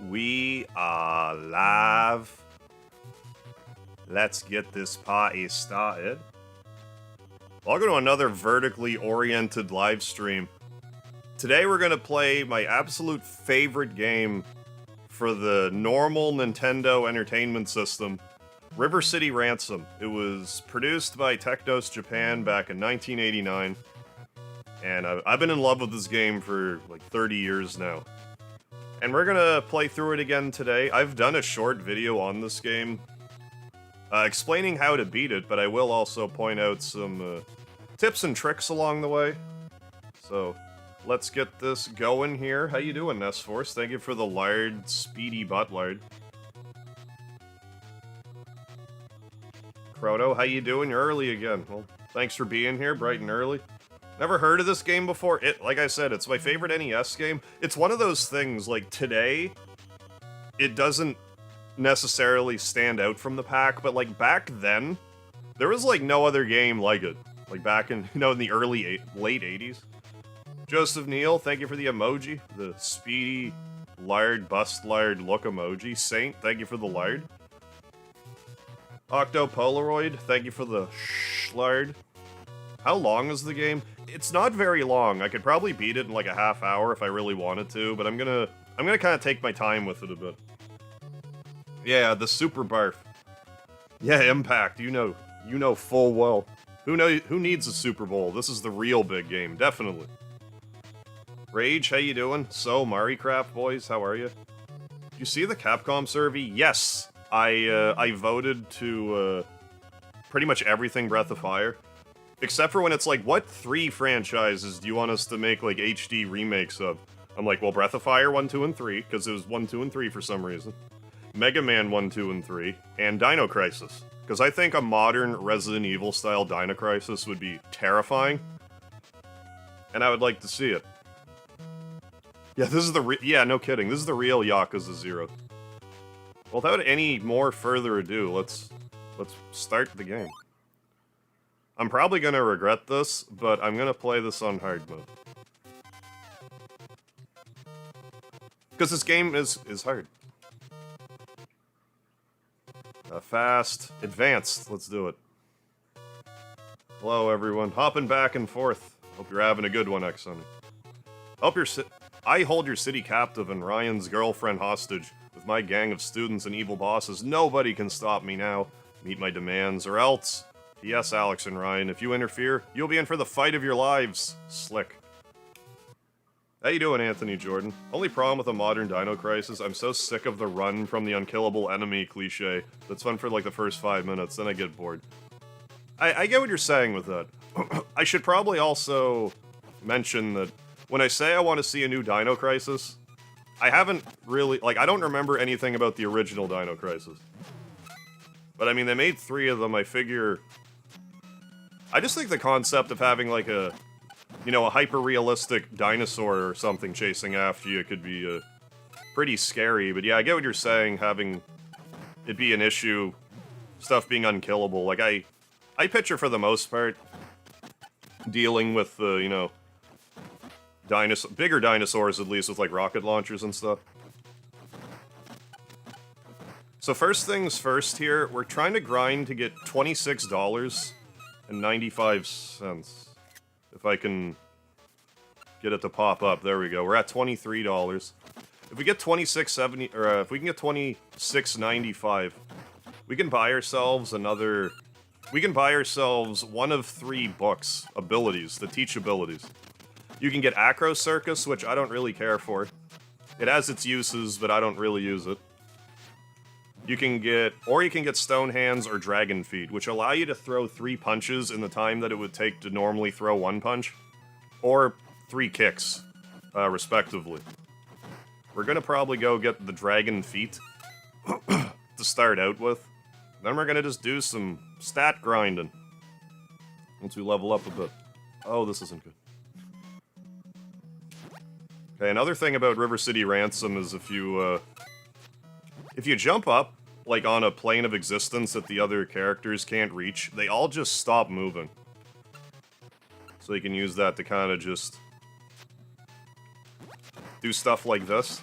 We are live. Let's get this party started. Welcome to another vertically oriented live stream. Today we're going to play my absolute favorite game for the normal Nintendo Entertainment System, River City Ransom. It was produced by Technos Japan back in 1989, and I've been in love with this game for like 30 years now. And we're gonna play through it again today. I've done a short video on this game explaining how to beat it, but I will also point out some tips and tricks along the way. So, let's get this going here. How you doing, S-Force? Thank you for the lard, speedy butt lard. Croto, how you doing? You're early again. Well, thanks for being here, bright and early. Never heard of this game before. Like I said, it's my favorite NES game. It's one of those things, like, today, it doesn't necessarily stand out from the pack, but, like, back then, there was, like, no other game like it. Like, back in, in the late 80s. Joseph Neal, thank you for the emoji. The speedy, lard, bust lard look emoji. Saint, thank you for the lard. Octo Polaroid, thank you for the lard. How long is the game? It's not very long. I could probably beat it in like a half hour if I really wanted to, but I'm gonna kind of take my time with it a bit. Yeah, the super barf. Yeah, Impact. You know full well. Who needs a Super Bowl? This is the real big game, definitely. Rage, how you doing? So, Maricraft boys, how are you? You see the Capcom survey? Yes, I voted to pretty much everything Breath of Fire. Except for when it's like, what 3 franchises do you want us to make, like, HD remakes of? I'm like, well, Breath of Fire 1, 2, and 3, because it was 1, 2, and 3 for some reason. Mega Man 1, 2, and 3, and Dino Crisis. Because I think a modern Resident Evil-style Dino Crisis would be terrifying. And I would like to see it. Yeah, this is the yeah, no kidding. This is the real Yakuza 0. Well, without any more further ado, let's start the game. I'm probably going to regret this, but I'm going to play this on hard mode. Because this game is hard. Fast, advanced, let's do it. Hello everyone, hopping back and forth. Hope you're having a good one, X-Sunny. I hold your city captive and Ryan's girlfriend hostage. With my gang of students and evil bosses, nobody can stop me now. Meet my demands, or else... Yes, Alex and Ryan, if you interfere, you'll be in for the fight of your lives. Slick. How you doing, Anthony Jordan? Only problem with a modern Dino Crisis, I'm so sick of the run from the unkillable enemy cliche. That's fun for like the first 5 minutes, then I get bored. I get what you're saying with that. I should probably also mention that when I say I want to see a new Dino Crisis, I haven't really, like, I don't remember anything about the original Dino Crisis. But I mean, they made 3 of them, I figure... I just think the concept of having, like, a hyper-realistic dinosaur or something chasing after you could be, pretty scary. But yeah, I get what you're saying, having it be an issue, stuff being unkillable. Like, I picture, for the most part, dealing with the, bigger dinosaurs, at least, with, like, rocket launchers and stuff. So first things first here, we're trying to grind to get $26.95. If I can get it to pop up, there we go. We're at $23. If we get $26.70, or if we can get $26.95, we can buy ourselves another. We can buy ourselves one of 3 books, abilities, that teach abilities. You can get Acro Circus, which I don't really care for. It has its uses, but I don't really use it. You can get Stone Hands or Dragon Feet, which allow you to throw 3 punches in the time that it would take to normally throw 1 punch, or 3 kicks, respectively. We're gonna probably go get the Dragon Feet to start out with. Then we're gonna just do some stat grinding once we level up a bit. Oh, this isn't good. Okay, another thing about River City Ransom is if you jump up, like on a plane of existence that the other characters can't reach, they all just stop moving. So you can use that to kind of just do stuff like this.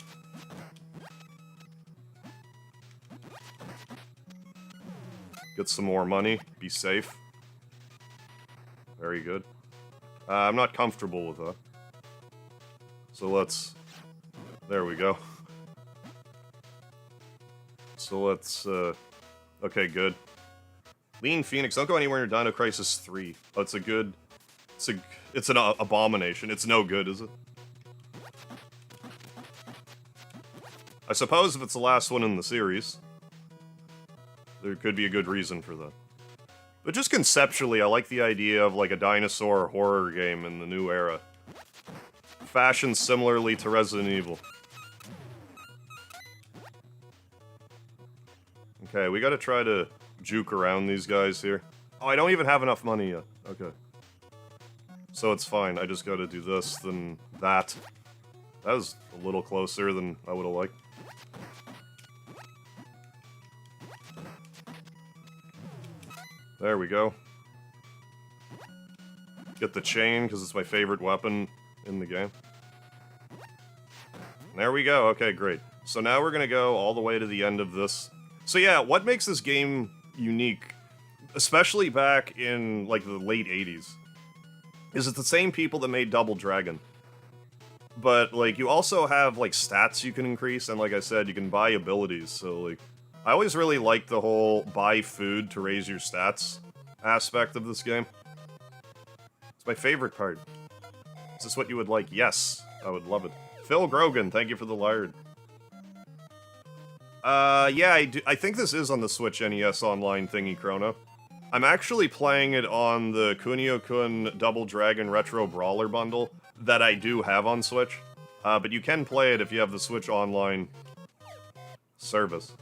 Get some more money. Be safe. Very good. I'm not comfortable with that. So let's... There we go. So let's, okay, good. Lean Phoenix, don't go anywhere near Dino Crisis 3. Oh, it's a good... It's an abomination. It's no good, is it? I suppose if it's the last one in the series, there could be a good reason for that. But just conceptually, I like the idea of, like, a dinosaur horror game in the new era. Fashioned similarly to Resident Evil. Okay, we gotta try to juke around these guys here. Oh, I don't even have enough money yet. Okay. So it's fine, I just gotta do this, then that. That was a little closer than I would've liked. There we go. Get the chain, because it's my favorite weapon in the game. There we go, okay, great. So now we're gonna go all the way to the end of this. So yeah, what makes this game unique, especially back in, like, the late 80s, is it's the same people that made Double Dragon. But, like, you also have, like, stats you can increase, and like I said, you can buy abilities, so, like, I always really liked the whole buy food to raise your stats aspect of this game. It's my favorite part. Is this what you would like? Yes, I would love it. Phil Grogan, thank you for the lard. Yeah, I think this is on the Switch NES Online thingy, Chrono. I'm actually playing it on the Kunio-kun Double Dragon Retro Brawler bundle that I do have on Switch. But you can play it if you have the Switch Online service.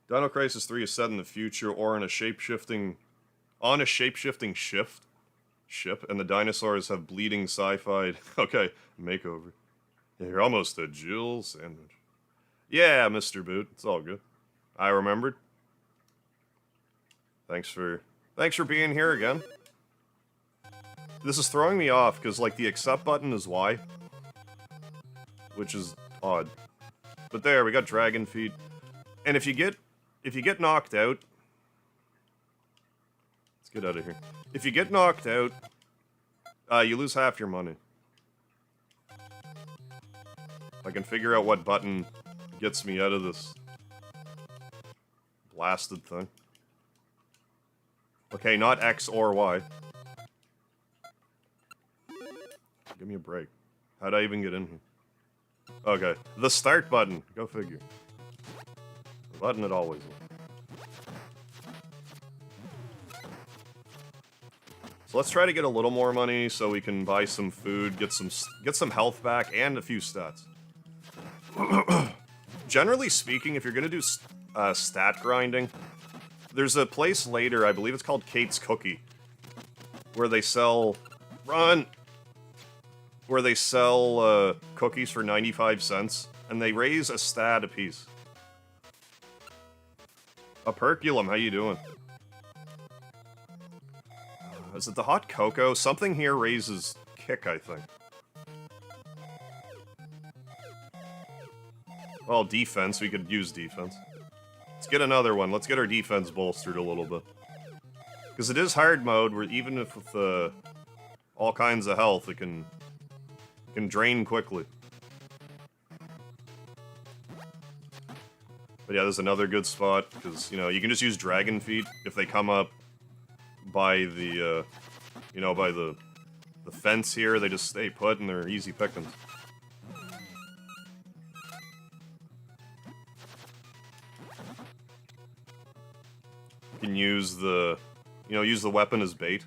Dino Crisis 3 is set in the future or in a shape-shifting... on a shape-shifting ship, and the dinosaurs have bleeding sci-fi... Okay, makeover. Yeah, you're almost a Jill sandwich. Yeah, Mr. Boot, it's all good. I remembered. Thanks for being here again. This is throwing me off, because, like, the accept button is Y. Which is odd. But there, we got dragon feet. And if you get knocked out... Let's get out of here. If you get knocked out, you lose half your money. I can figure out what button gets me out of this blasted thing. Okay, not X or Y. Give me a break. How'd I even get in here? Okay, the start button. Go figure. The button it always is. So let's try to get a little more money so we can buy some food, get some health back, and a few stats. Generally speaking, if you're gonna do stat grinding, there's a place later, I believe it's called Kate's Cookie, where they sell... Run! Where they sell cookies for 95 cents, and they raise a stat apiece. Operculum, how you doing? Is it the hot cocoa? Something here raises kick, I think. Well, defense. We could use defense. Let's get another one. Let's get our defense bolstered a little bit. Because it is hard mode, where even if with all kinds of health, it can drain quickly. But yeah, there's another good spot, because, you know, you can just use dragon feet if they come up by the, you know, by the fence here. They just stay put and they're easy pickings. You can use the, you know, use the weapon as bait.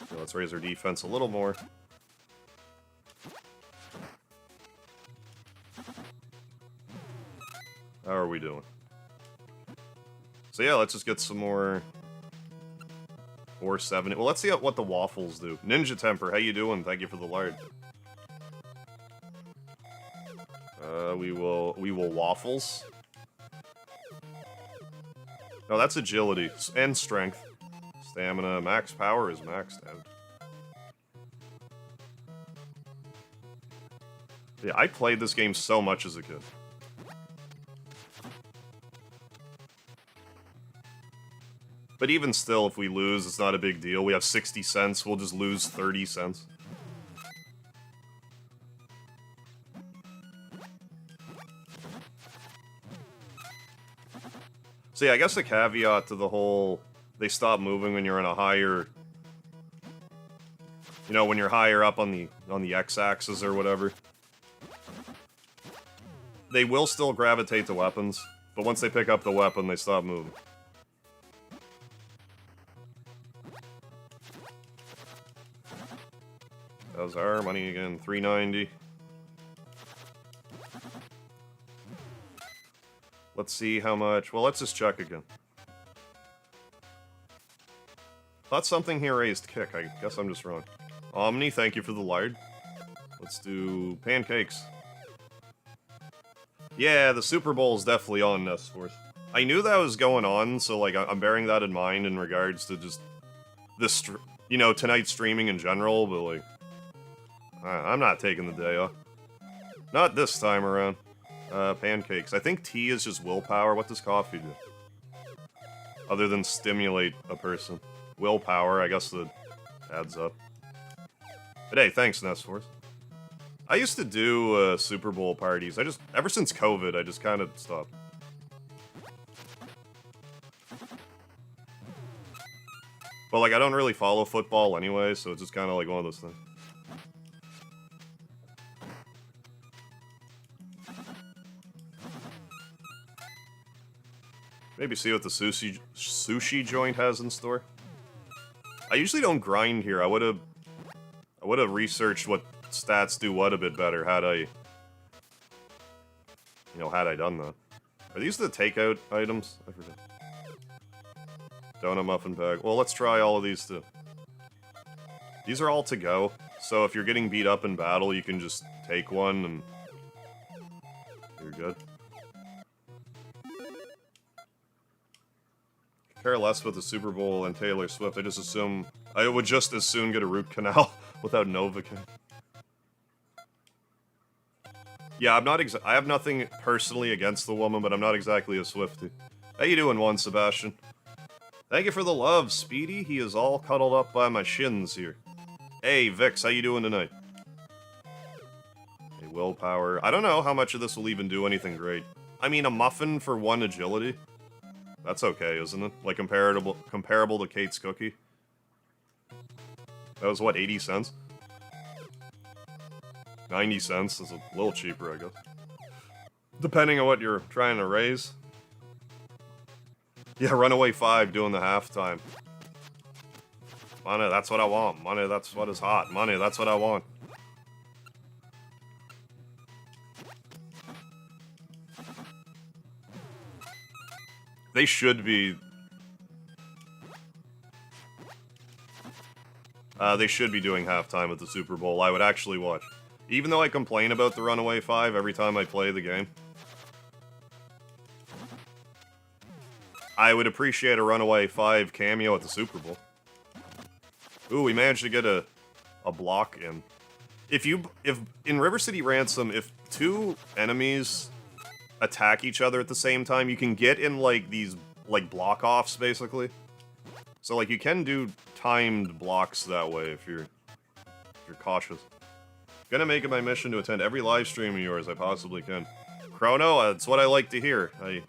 So let's raise our defense a little more. How are we doing? So yeah, let's just get some more 470. Well, let's see what the waffles do. Ninja Temper, how you doing? Thank you for the lard. We will waffles. No, that's agility and strength. Stamina, max power is maxed out. Yeah, I played this game so much as a kid. But even still, if we lose, it's not a big deal. We have 60 cents, we'll just lose 30 cents. So yeah, I guess the caveat to the whole, they stop moving when you're in a higher, you know, when you're higher up on the x-axis or whatever. They will still gravitate to weapons, but once they pick up the weapon, they stop moving. That was our money again, 390. Let's see how much. Well, let's just check again. Thought something here raised kick. I guess I'm just wrong. Omni, thank you for the lard. Let's do pancakes. Yeah, the Super Bowl is definitely on this Force. I knew that was going on, so like I'm bearing that in mind in regards to just this, you know, tonight's streaming in general. But like, I'm not taking the day off. Not this time around. Pancakes. I think tea is just willpower. What does coffee do? Other than stimulate a person. Willpower, I guess that adds up. But hey, thanks, Nestforce. I used to do Super Bowl parties. Ever since COVID, I just kind of stopped. But like, I don't really follow football anyway, so it's just kind of like one of those things. Maybe see what the sushi joint has in store. I usually don't grind here. I would have researched what stats do what a bit better had I done that. Are these the takeout items? I forget. Donut muffin bag. Well, let's try all of these too. These are all to go, so if you're getting beat up in battle, you can just take one and you're good. Care less with the Super Bowl and Taylor Swift. I just assume I would just as soon get a root canal without Novocaine. Yeah, I have nothing personally against the woman, but I'm not exactly a Swiftie. How you doing, One Sebastian? Thank you for the love, Speedy. He is all cuddled up by my shins here. Hey, Vix, how you doing tonight? Hey, willpower. I don't know how much of this will even do anything great. I mean, a muffin for 1 agility? That's okay, isn't it? Like, comparable to Kate's cookie? That was, what, 80 cents? 90 cents is a little cheaper, I guess. Depending on what you're trying to raise. Yeah, Runaway 5 doing the halftime. Money, that's what I want. Money, that's what is hot. Money, that's what I want. They should be... they should be doing halftime at the Super Bowl. I would actually watch. Even though I complain about the Runaway 5 every time I play the game. I would appreciate a Runaway 5 cameo at the Super Bowl. Ooh, we managed to get a block in. If in River City Ransom, if 2 enemies attack each other at the same time, you can get in like these like block offs basically. So like you can do timed blocks that way if you're cautious. Gonna make it my mission to attend every live stream of yours I possibly can. Chrono, that's what I like to hear. I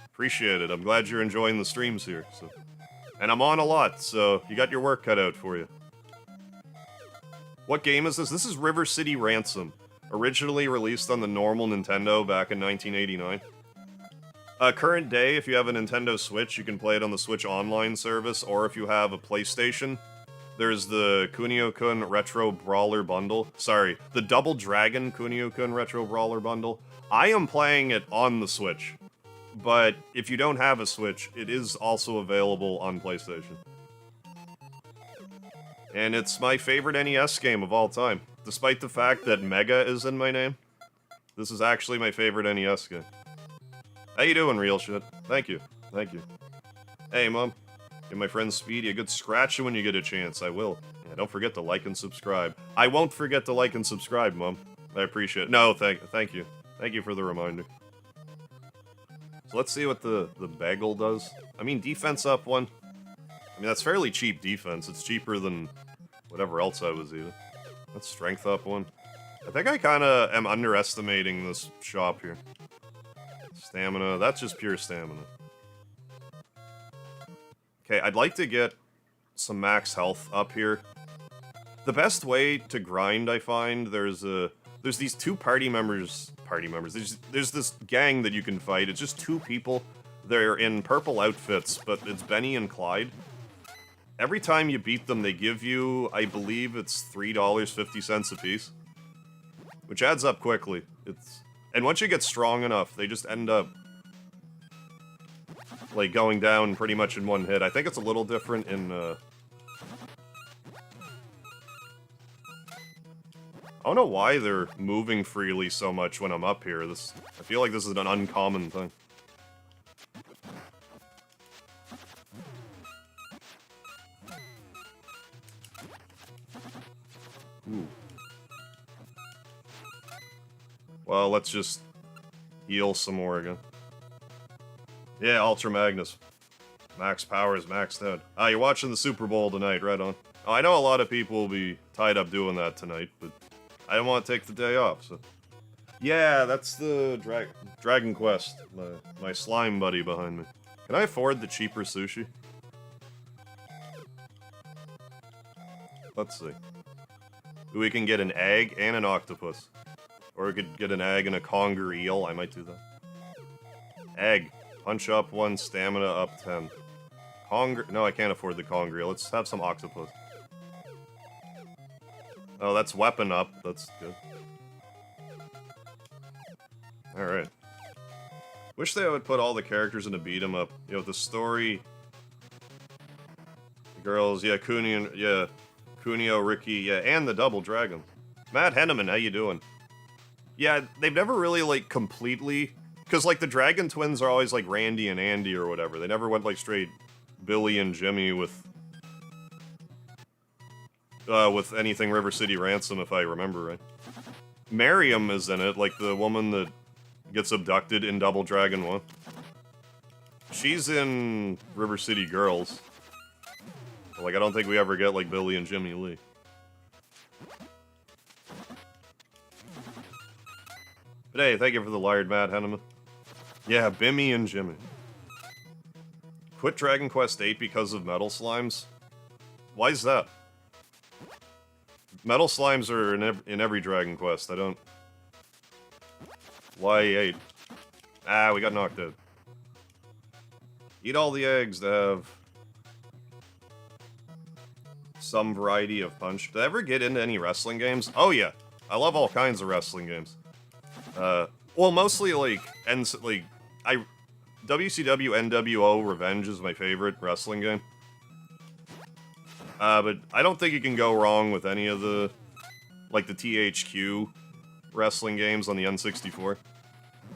appreciate it. I'm glad you're enjoying the streams here. So. And I'm on a lot, so you got your work cut out for you. What game is this? This is River City Ransom. Originally released on the normal Nintendo back in 1989. Current day, if you have a Nintendo Switch, you can play it on the Switch Online service, or if you have a PlayStation, there's the Kunio-kun Retro Brawler Bundle. Sorry, the Double Dragon Kunio-kun Retro Brawler Bundle. I am playing it on the Switch, but if you don't have a Switch, it is also available on PlayStation. And it's my favorite NES game of all time. Despite the fact that Mega is in my name, this is actually my favorite NES game. How you doing, real shit? Thank you. Thank you. Hey, Mom. Give my friend Speedy a good scratch when you get a chance. I will. Yeah, don't forget to like and subscribe. I won't forget to like and subscribe, Mom. I appreciate it. No, thank you. Thank you for the reminder. So let's see what the bagel does. I mean, defense up 1. I mean, that's fairly cheap defense. It's cheaper than whatever else I was eating. That's strength up 1. I think I kind of am underestimating this shop here. Stamina. That's just pure stamina. Okay, I'd like to get some max health up here. The best way to grind, I find, there's these 2 party members. There's this gang that you can fight. It's just 2 people. They're in purple outfits, but it's Benny and Clyde. Every time you beat them, they give you, I believe it's $3.50 a piece, which adds up quickly. And once you get strong enough, they just end up like going down pretty much in 1 hit. I think it's a little different in I don't know why they're moving freely so much when I'm up here. I feel like this is an uncommon thing. Ooh. Well, let's just heal some more again. Yeah, Ultra Magnus. Max power is maxed out. Ah, you're watching the Super Bowl tonight, right on. Oh, I know a lot of people will be tied up doing that tonight, but I don't want to take the day off, so... Yeah, that's the Dragon Quest, my slime buddy behind me. Can I afford the cheaper sushi? Let's see. We can get an egg and an octopus. Or we could get an egg and a conger eel. I might do that. Egg. Punch up 1, stamina up 10. Conger... No, I can't afford the conger eel. Let's have some octopus. Oh, that's weapon up. That's good. Alright. Wish they would put all the characters in a beat 'em up. You know, the story... The girls, yeah, Kunio, Ricky, yeah, and the Double Dragon. Matt Henneman, how you doing? Yeah, they've never really, like, completely... Because, like, the Dragon Twins are always, like, Randy and Andy or whatever. They never went, like, straight Billy and Jimmy with anything River City Ransom, if I remember right. Miriam is in it, like the woman that gets abducted in Double Dragon 1. She's in River City Girls. Like, I don't think we ever get, like, Billy and Jimmy Lee. But hey, thank you for the Liard, Matt Henneman. Yeah, Bimmy and Jimmy. Quit Dragon Quest VIII because of metal slimes? Why is that? Metal slimes are in every Dragon Quest. I don't... Why 8? Ah, we got knocked out. Eat all the eggs to have some variety of punch. Did I ever get into any wrestling games? Oh yeah, I love all kinds of wrestling games. Well, mostly like WCW NWO Revenge is my favorite wrestling game. But I don't think you can go wrong with any of the, like, the THQ wrestling games on the N64.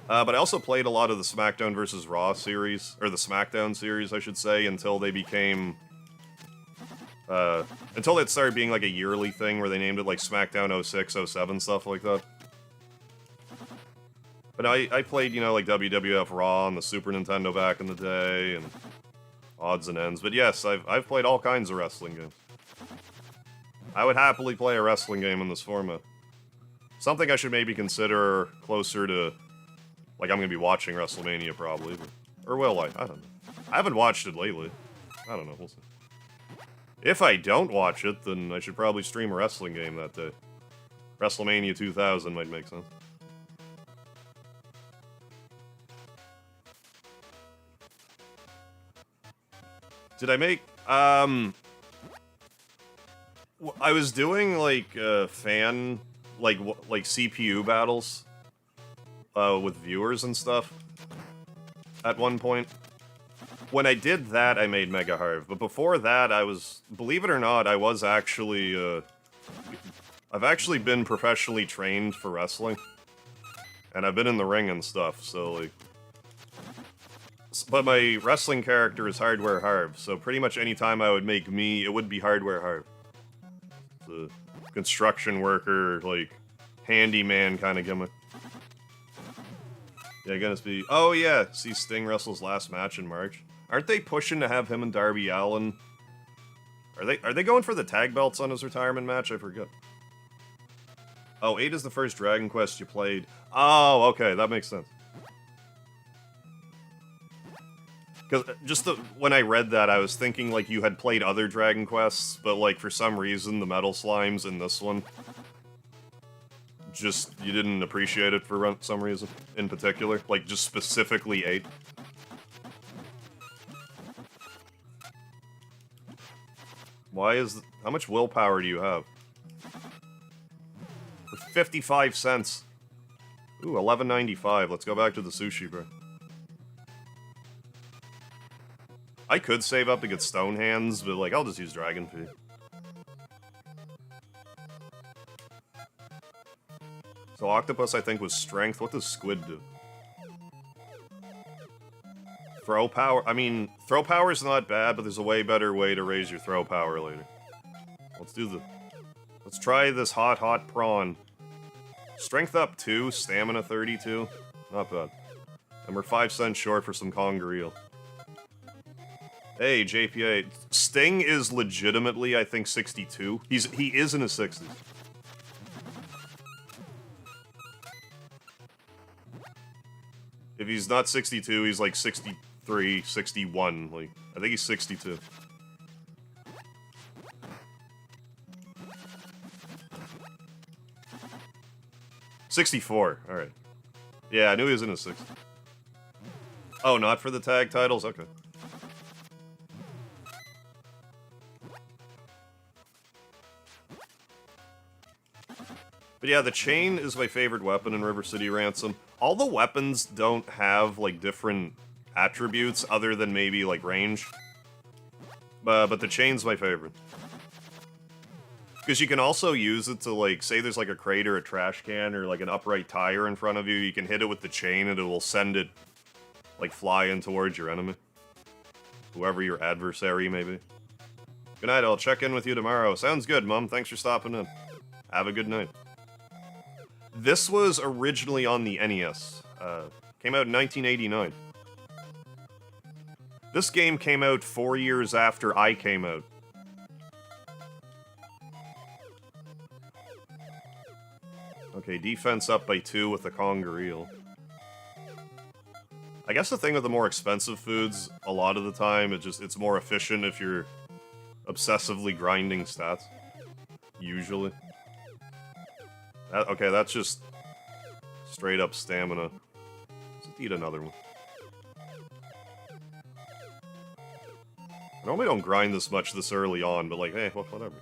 But I also played a lot of the SmackDown vs. Raw series, or the SmackDown series, I should say, until they became, until it started being, like, a yearly thing where they named it, like, SmackDown 06, 07, stuff like that. But I played, you know, like, WWF Raw on the Super Nintendo back in the day, and odds and ends. But yes, I've played all kinds of wrestling games. I would happily play a wrestling game in this format. Something I should maybe consider closer to... Like, I'm gonna be watching WrestleMania, probably. But, or will I? I don't know. I haven't watched it lately. I don't know, we'll see. If I don't watch it, then I should probably stream a wrestling game that day. WrestleMania 2000 might make sense. Did I make... I was doing, like, fan... Like CPU battles with viewers and stuff at one point. When I did that, I made Mega Harv. But before that, I was... Believe it or not, I was actually... I've actually been professionally trained for wrestling. And I've been in the ring and stuff, so, like... But my wrestling character is Hardware Harv, so pretty much any time I would make me, it would be Hardware Harv. The construction worker, like, handyman kind of gimmick. Yeah, gonna be. Oh yeah, see Sting wrestle's last match in March. Aren't they pushing to have him and Darby Allin? Are they going for the tag belts on his retirement match? I forget. Oh, 8 is the first Dragon Quest you played. Oh, okay, that makes sense. Because when I read that, I was thinking like you had played other Dragon Quests, but like for some reason the Metal Slimes in this one, just you didn't appreciate it for some reason in particular, like just specifically 8. How much willpower do you have? For 55 cents. Ooh, $11.95. Let's go back to the sushi, bro. I could save up to get Stone Hands, but, like, I'll just use Dragon Fee. So Octopus, I think, was Strength. What does Squid do? Throw power? I mean, throw power is not bad, but there's a way better way to raise your throw power later. Let's try this hot prawn. Strength up 2, stamina 32. Not bad. And we're 5 cents short for some conger eel. Hey, JPA. Sting is legitimately, I think, 62. He is in his 60s. If he's not 62, he's like 63, 61. Like, I think he's 62. $64. Alright. Yeah, I knew he was in his 60s. Oh, not for the tag titles? Okay. But yeah, the chain is my favorite weapon in River City Ransom. All the weapons don't have, like, different attributes other than maybe, like, range. But the chain's my favorite. Because you can also use it to, like, say there's, like, a crate or a trash can or, like, an upright tire in front of you. You can hit it with the chain and it will send it, like, flying towards your enemy. Whoever your adversary may be. Good night, I'll check in with you tomorrow. Sounds good, Mom. Thanks for stopping in. Have a good night. This was originally on the NES. Came out in 1989. This game came out 4 years after I came out. Okay, defense up by 2 with the conger eel. I guess the thing with the more expensive foods, a lot of the time, it's more efficient if you're obsessively grinding stats. Usually. Okay, that's just straight up stamina. Let's eat another one. I normally don't grind this much this early on, but like, hey, whatever.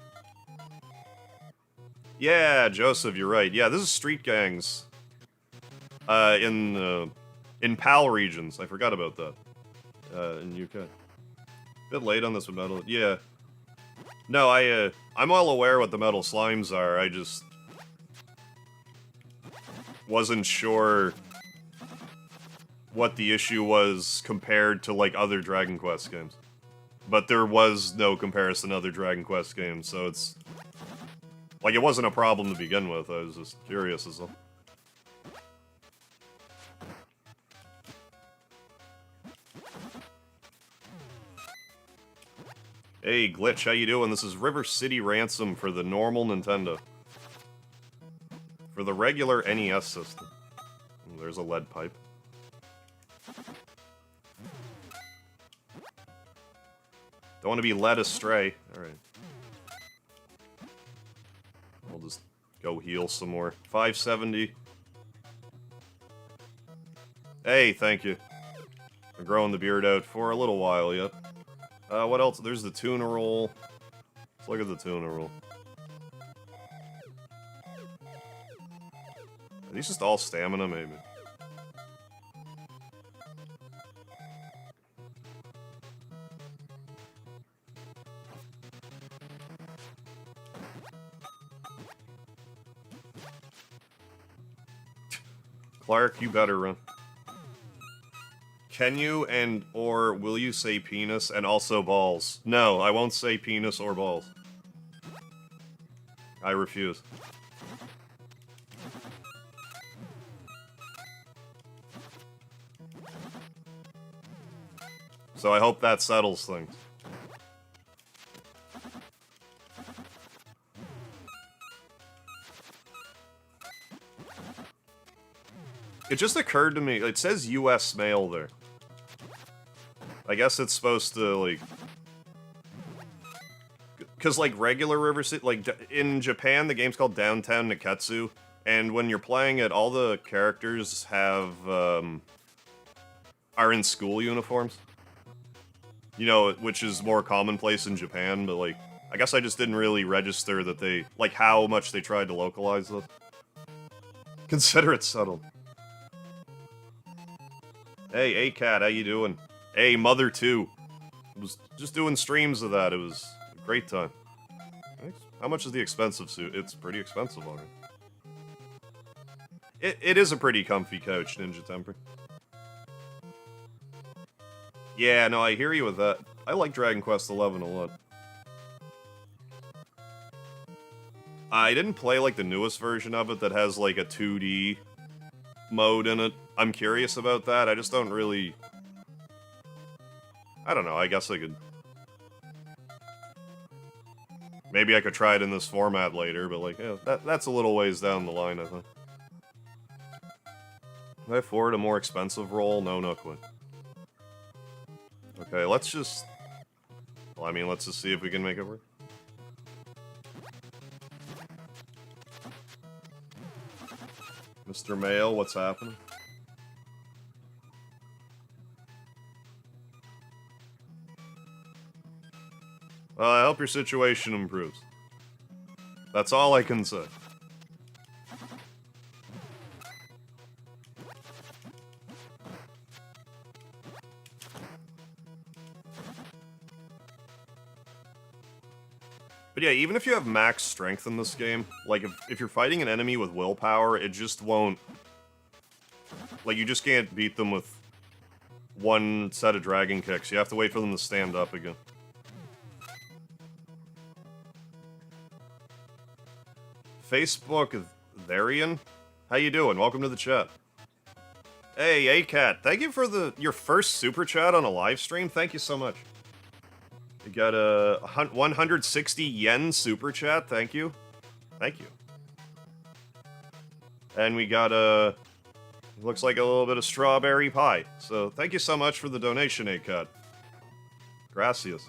Yeah, Joseph, you're right. Yeah, this is Street Gangs. In PAL regions. I forgot about that. In UK. Bit late on this with metal. Yeah. No, I'm all aware what the metal slimes are. I just wasn't sure what the issue was compared to, like, other Dragon Quest games. But there was no comparison to other Dragon Quest games, so it's... like, it wasn't a problem to begin with, I was just curious as well. Hey, Glitch, how you doing? This is River City Ransom for the normal Nintendo. For the regular NES system. Oh, there's a lead pipe. Don't want to be led astray. Alright. We'll just go heal some more. 570. Hey, thank you. I'm growing the beard out for a little while yet. What else? There's the tuna roll. Let's look at the tuna roll. Are these just all stamina, maybe? Clark, you better run. Can you or will you say penis and also balls? No, I won't say penis or balls. I refuse. So I hope that settles things. It just occurred to me, it says US mail there. I guess it's supposed to, like... Because, like, regular River City, like, in Japan, the game's called Downtown Neketsu, and when you're playing it, all the characters have, are in school uniforms. You know, which is more commonplace in Japan, but, like, I guess I just didn't really register that they, like, how much they tried to localize this. Consider it settled. Hey, A-Cat, how you doing? Hey, Mother 2. I was just doing streams of that, it was a great time. Thanks. How much is the expensive suit? It's pretty expensive already. It is a pretty comfy couch, Ninja Temper. Yeah, no, I hear you with that. I like Dragon Quest XI a lot. I didn't play, like, the newest version of it that has, like, a 2D mode in it. I'm curious about that. I just don't really... I don't know, I guess I could... Maybe I could try it in this format later, but, like, yeah, that's a little ways down the line, I think. Can I afford a more expensive roll? No, quit. Okay, let's just... Well, I mean, let's just see if we can make it work. Mr. Mail, what's happening? Well, I hope your situation improves. That's all I can say. But yeah, even if you have max strength in this game, like, if you're fighting an enemy with willpower, it just won't... Like, you just can't beat them with one set of dragon kicks. You have to wait for them to stand up again. Facebook Therian? How you doing? Welcome to the chat. Hey, A-Cat, thank you for your first super chat on a live stream. Thank you so much. You got a 160 yen super chat. Thank you. Thank you. And we got a... Looks like a little bit of strawberry pie. So thank you so much for the donation, A-Cat. Gracias.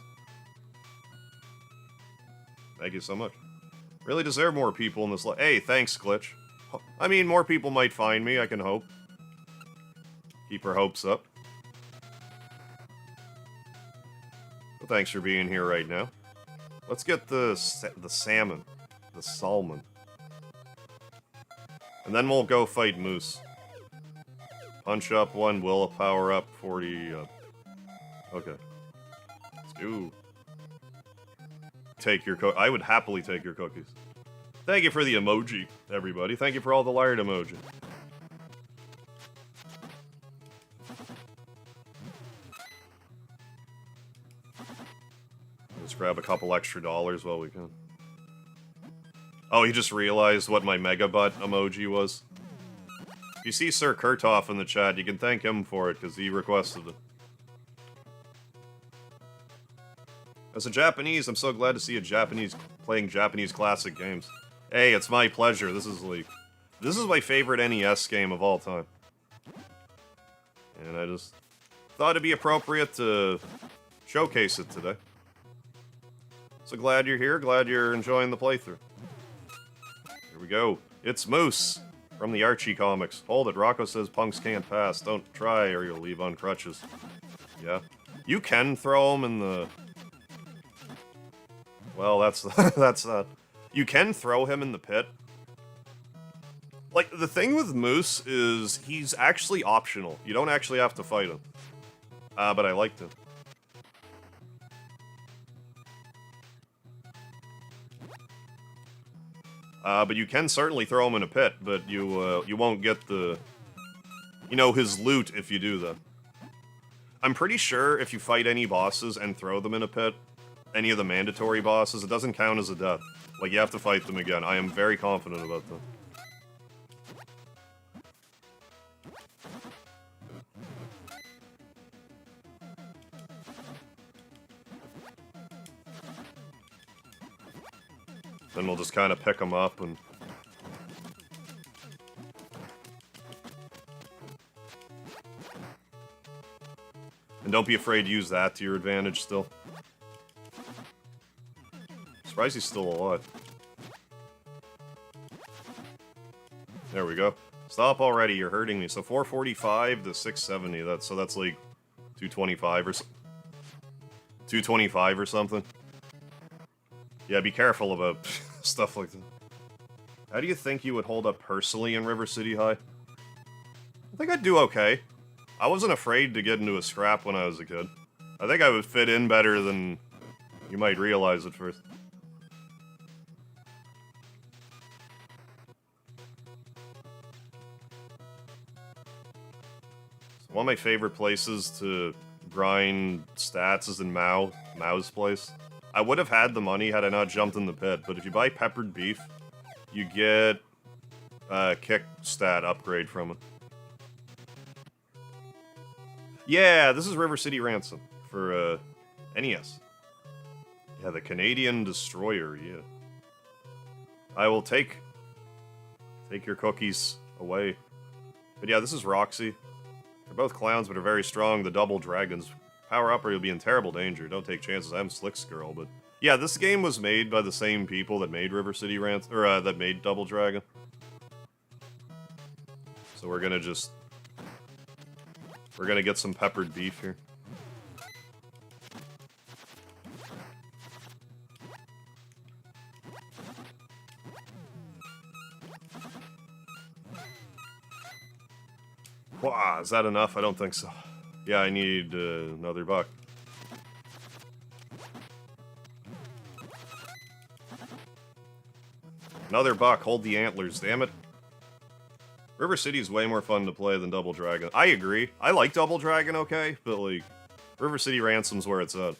Thank you so much. Really deserve more people in this Hey, thanks, Glitch. I mean, more people might find me, I can hope. Keep our hopes up. Well, thanks for being here right now. Let's get the salmon. The salmon. And then we'll go fight Moose. Punch up 1, will power up 40 up. Okay. Let's go. Take your I would happily take your cookies. Thank you for the emoji, everybody. Thank you for all the liard emoji. Let's grab a couple extra dollars while we can. Oh, he just realized what my mega butt emoji was. If you see Sir Kurtoff in the chat, you can thank him for it, because he requested it. As a Japanese, I'm so glad to see a Japanese playing Japanese classic games. Hey, it's my pleasure. This is my favorite NES game of all time. And I just thought it'd be appropriate to showcase it today. So glad you're here, glad you're enjoying the playthrough. Here we go. It's Moose from the Archie comics. Hold it, Rocco says punks can't pass. Don't try or you'll leave on crutches. Yeah. You can throw them in the... Well, that's that. You can throw him in the pit. Like, the thing with Moose is he's actually optional. You don't actually have to fight him. But I liked him. But you can certainly throw him in a pit, but you won't get the... You know, his loot if you do that. I'm pretty sure if you fight any bosses and throw them in a pit, any of the mandatory bosses, it doesn't count as a death. Like, you have to fight them again. I am very confident about that. Then we'll just kind of pick them up and... And don't be afraid to use that to your advantage still. Surprised he's still alive. There we go. Stop already, you're hurting me. So 445 to 670, that's like 225 or 225 or something. Yeah, be careful about stuff like that. How do you think you would hold up personally in River City High? I think I'd do okay. I wasn't afraid to get into a scrap when I was a kid. I think I would fit in better than you might realize at first. So one of my favorite places to grind stats is in Mao's place. I would have had the money had I not jumped in the pit, but if you buy peppered beef, you get a kick stat upgrade from it. Yeah, this is River City Ransom for NES. Yeah, the Canadian Destroyer, yeah. I will take your cookies away. But yeah, this is Roxy. They're both clowns, but are very strong. The double dragons. Power up or you'll be in terrible danger. Don't take chances. I'm Slick's girl, but... Yeah, this game was made by the same people that made River City Ransom, or that made Double Dragon. So we're gonna just... We're gonna get some peppered beef here. Wow, is that enough? I don't think so. Yeah, I need another buck. Another buck, hold the antlers, damn it. River City is way more fun to play than Double Dragon. I agree. I like Double Dragon okay, but like, River City Ransom's where it's at.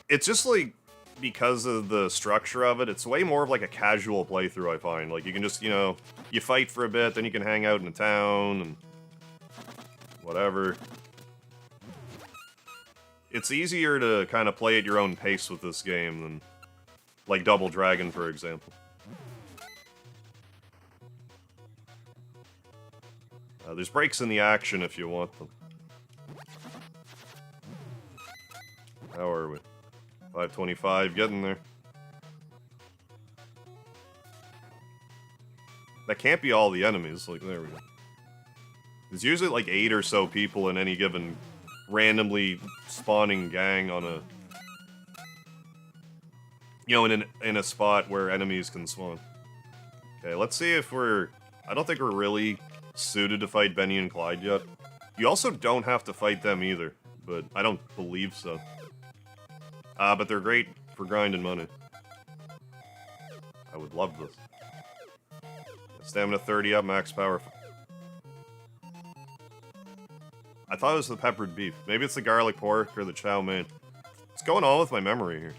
It's just like, because of the structure of it, it's way more of like a casual playthrough, I find. Like, you can just, you know, you fight for a bit, then you can hang out in a town, and whatever. It's easier to kind of play at your own pace with this game than, like, Double Dragon, for example. There's breaks in the action if you want them. How are we? 525, getting there. That can't be all the enemies, like, there we go. There's usually like 8 or so people in any given randomly spawning gang on a... You know, in a spot where enemies can spawn. Okay, let's see if we're... I don't think we're really suited to fight Benny and Clyde yet. You also don't have to fight them either, but I don't believe so. But they're great for grinding money. I would love this. Stamina 30 up, max power. I thought it was the peppered beef. Maybe it's the garlic pork or the chow mein. What's going on with my memory here?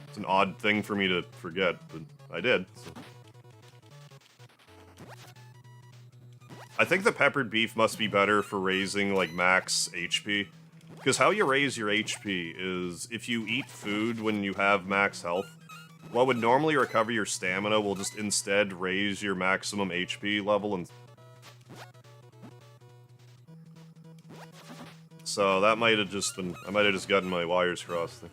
It's an odd thing for me to forget, but I did. So. I think the peppered beef must be better for raising, like, max HP. Because how you raise your HP is, if you eat food when you have max health, what would normally recover your stamina will just instead raise your maximum HP level. And so that might have just been... I might have just gotten my wires crossed there.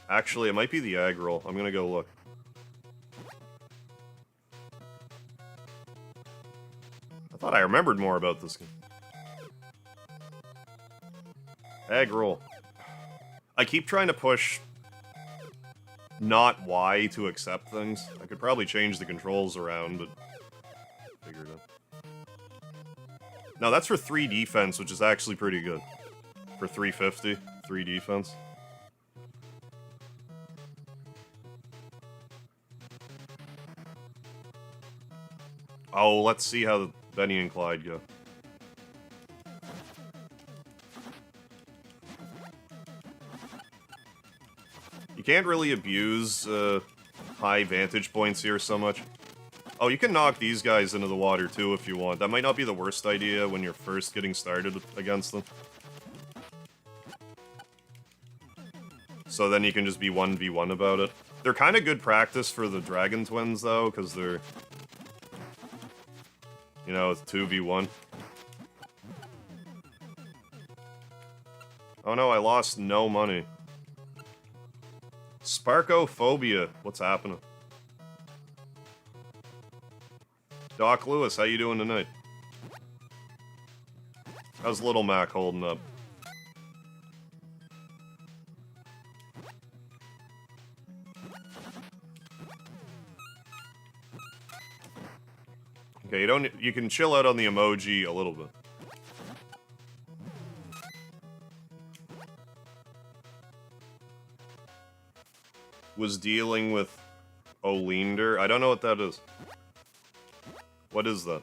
Actually, it might be the egg roll. I'm gonna go look. I thought I remembered more about this game. Egg roll. I keep trying to push not Y to accept things. I could probably change the controls around, but figured it. No, that's for 3 defense, which is actually pretty good. For 350, 3 defense. Oh, let's see how Benny and Clyde go. You can't really abuse high vantage points here so much. Oh, you can knock these guys into the water too if you want. That might not be the worst idea when you're first getting started against them. So then you can just be 1v1 about it. They're kind of good practice for the Dragon Twins, though, because they're... You know, it's 2v1. Oh no, I lost no money. Sparkophobia. What's happening? Doc Lewis, how you doing tonight? How's Little Mac holding up? Okay, you can chill out on the emoji a little bit. Was dealing with Oleander. I don't know what that is. What is that?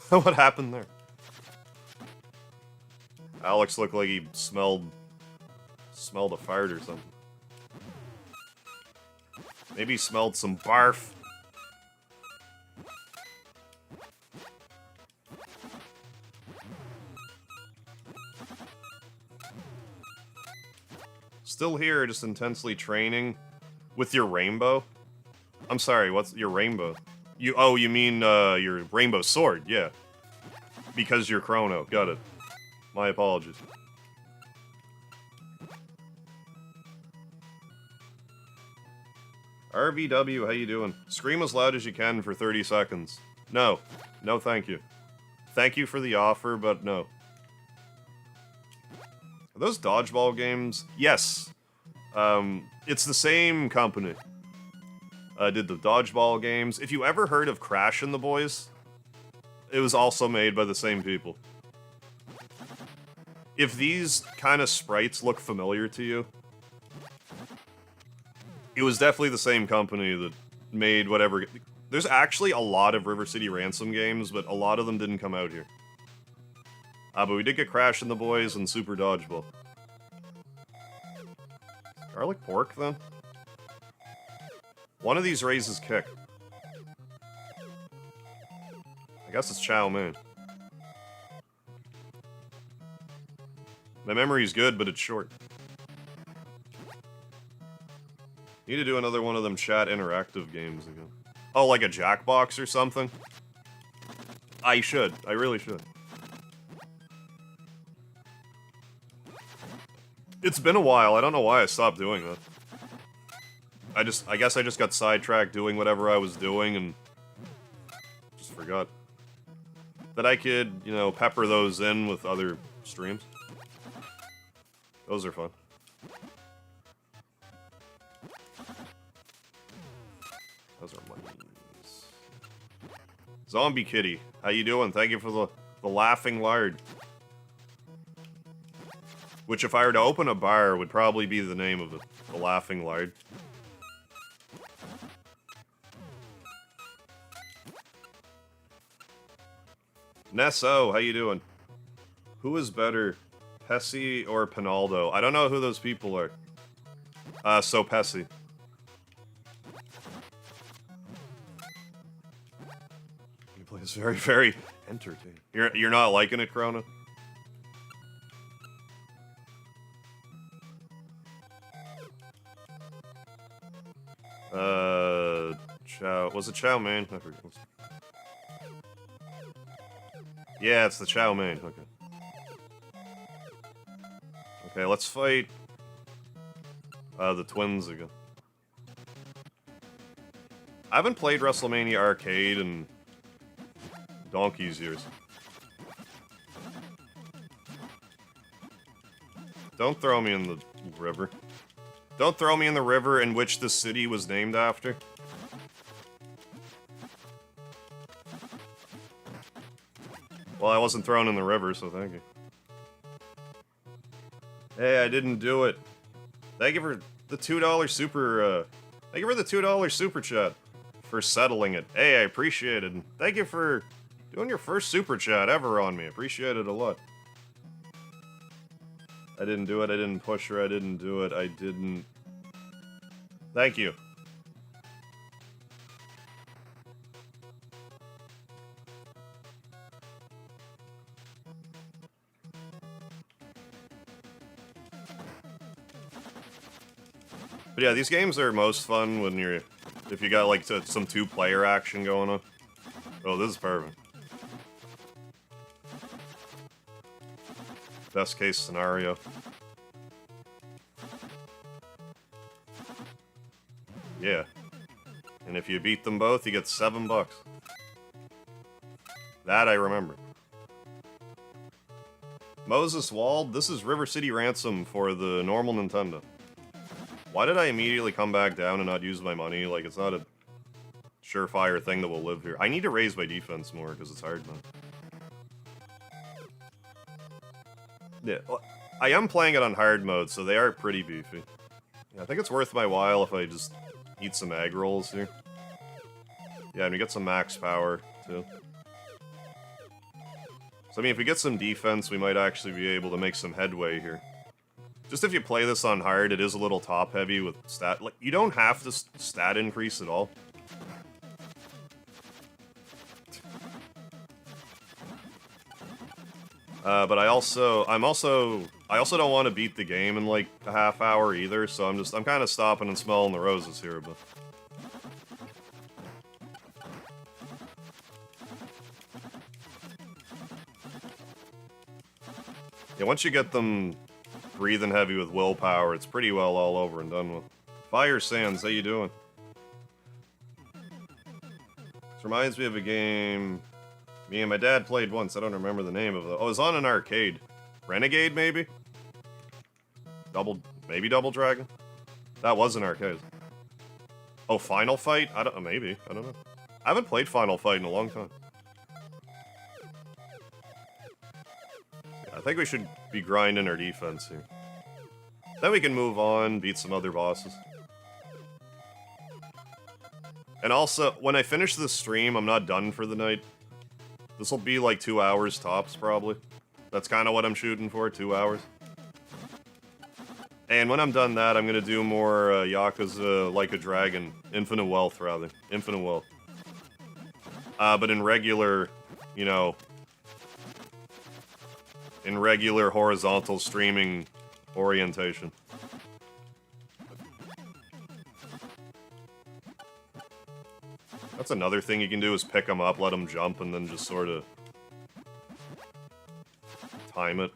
What happened there? Alex looked like he smelled a fart or something. Maybe he smelled some barf. Still here, just intensely training with your rainbow. I'm sorry, what's your rainbow? You mean your rainbow sword? Yeah, because you're Chrono. Got it. My apologies. RVW, how you doing? Scream as loud as you can for 30 seconds. No. No, thank you. Thank you for the offer, but no. Are those dodgeball games? Yes. It's the same company. Did the dodgeball games. If you ever heard of Crash and the Boys, it was also made by the same people. If these kind of sprites look familiar to you, it was definitely the same company that made whatever... There's actually a lot of River City Ransom games, but a lot of them didn't come out here. But we did get Crash and the Boys and Super Dodgeball. Garlic pork, then? One of these raises kick. I guess it's chow mein. My memory's good, but it's short. Need to do another one of them chat interactive games again. Oh, like a Jackbox or something? I should. I really should. It's been a while. I don't know why I stopped doing that. I guess I just got sidetracked doing whatever I was doing and just forgot that I could, you know, pepper those in with other streams. Those are fun. Those are monies. Zombie Kitty, how you doing? Thank you for the laughing lard. Which, if I were to open a bar, would probably be the name of it. The Laughing Lard. Nesso, how you doing? Who is better, Pessi or Pinaldo? I don't know who those people are. So Pessi. He plays very, very entertaining. You're not liking it, Corona? Was it chow mein? I forget. Yeah, it's the chow mein. Okay. Okay, let's fight the twins again. I haven't played WrestleMania Arcade in donkey's years. Don't throw me in the river. Don't throw me in the river in which the city was named after. Well, I wasn't thrown in the river, so thank you. Hey, I didn't do it. Thank you for the $2 super, thank you for the $2 super chat. For settling it. Hey, I appreciate it. And thank you for doing your first super chat ever on me. Appreciate it a lot. I didn't do it. I didn't push her. I didn't do it. I didn't... Thank you. But yeah, these games are most fun when if you got like some two-player action going on. Oh, this is perfect. Best case scenario. Yeah. And if you beat them both, you get $7. That I remember. Moses Wald, this is River City Ransom for the normal Nintendo. Why did I immediately come back down and not use my money? Like, it's not a surefire thing that will live here. I need to raise my defense more, because it's hard now. Yeah, well, I am playing it on hard mode, so they are pretty beefy. Yeah, I think it's worth my while if I just eat some egg rolls here. Yeah, and we get some max power, too. So, I mean, if we get some defense, we might actually be able to make some headway here. Just if you play this on hard, it is a little top-heavy with stat... Like, you don't have to stat increase at all. But I also don't want to beat the game in, like, a half hour either, so I'm kind of stopping and smelling the roses here, but... Yeah, once you get them breathing heavy with willpower, it's pretty well all over and done with. Fire Sands, how you doing? This reminds me of a game me and my dad played once. I don't remember the name of it. Oh, it was on an arcade. Renegade, maybe? Maybe Double Dragon? That was an arcade. Oh, Final Fight? Maybe. I don't know. I haven't played Final Fight in a long time. I think we should be grinding our defense here. Then we can move on, beat some other bosses. And also, when I finish this stream, I'm not done for the night. This will be like 2 hours tops, probably. That's kind of what I'm shooting for, 2 hours. And when I'm done that, I'm going to do more Yakuza Like a Dragon. Infinite Wealth, rather. Infinite Wealth. But in regular, you know... in regular horizontal streaming orientation. That's another thing you can do is pick them up, let them jump, and then just sort of time it.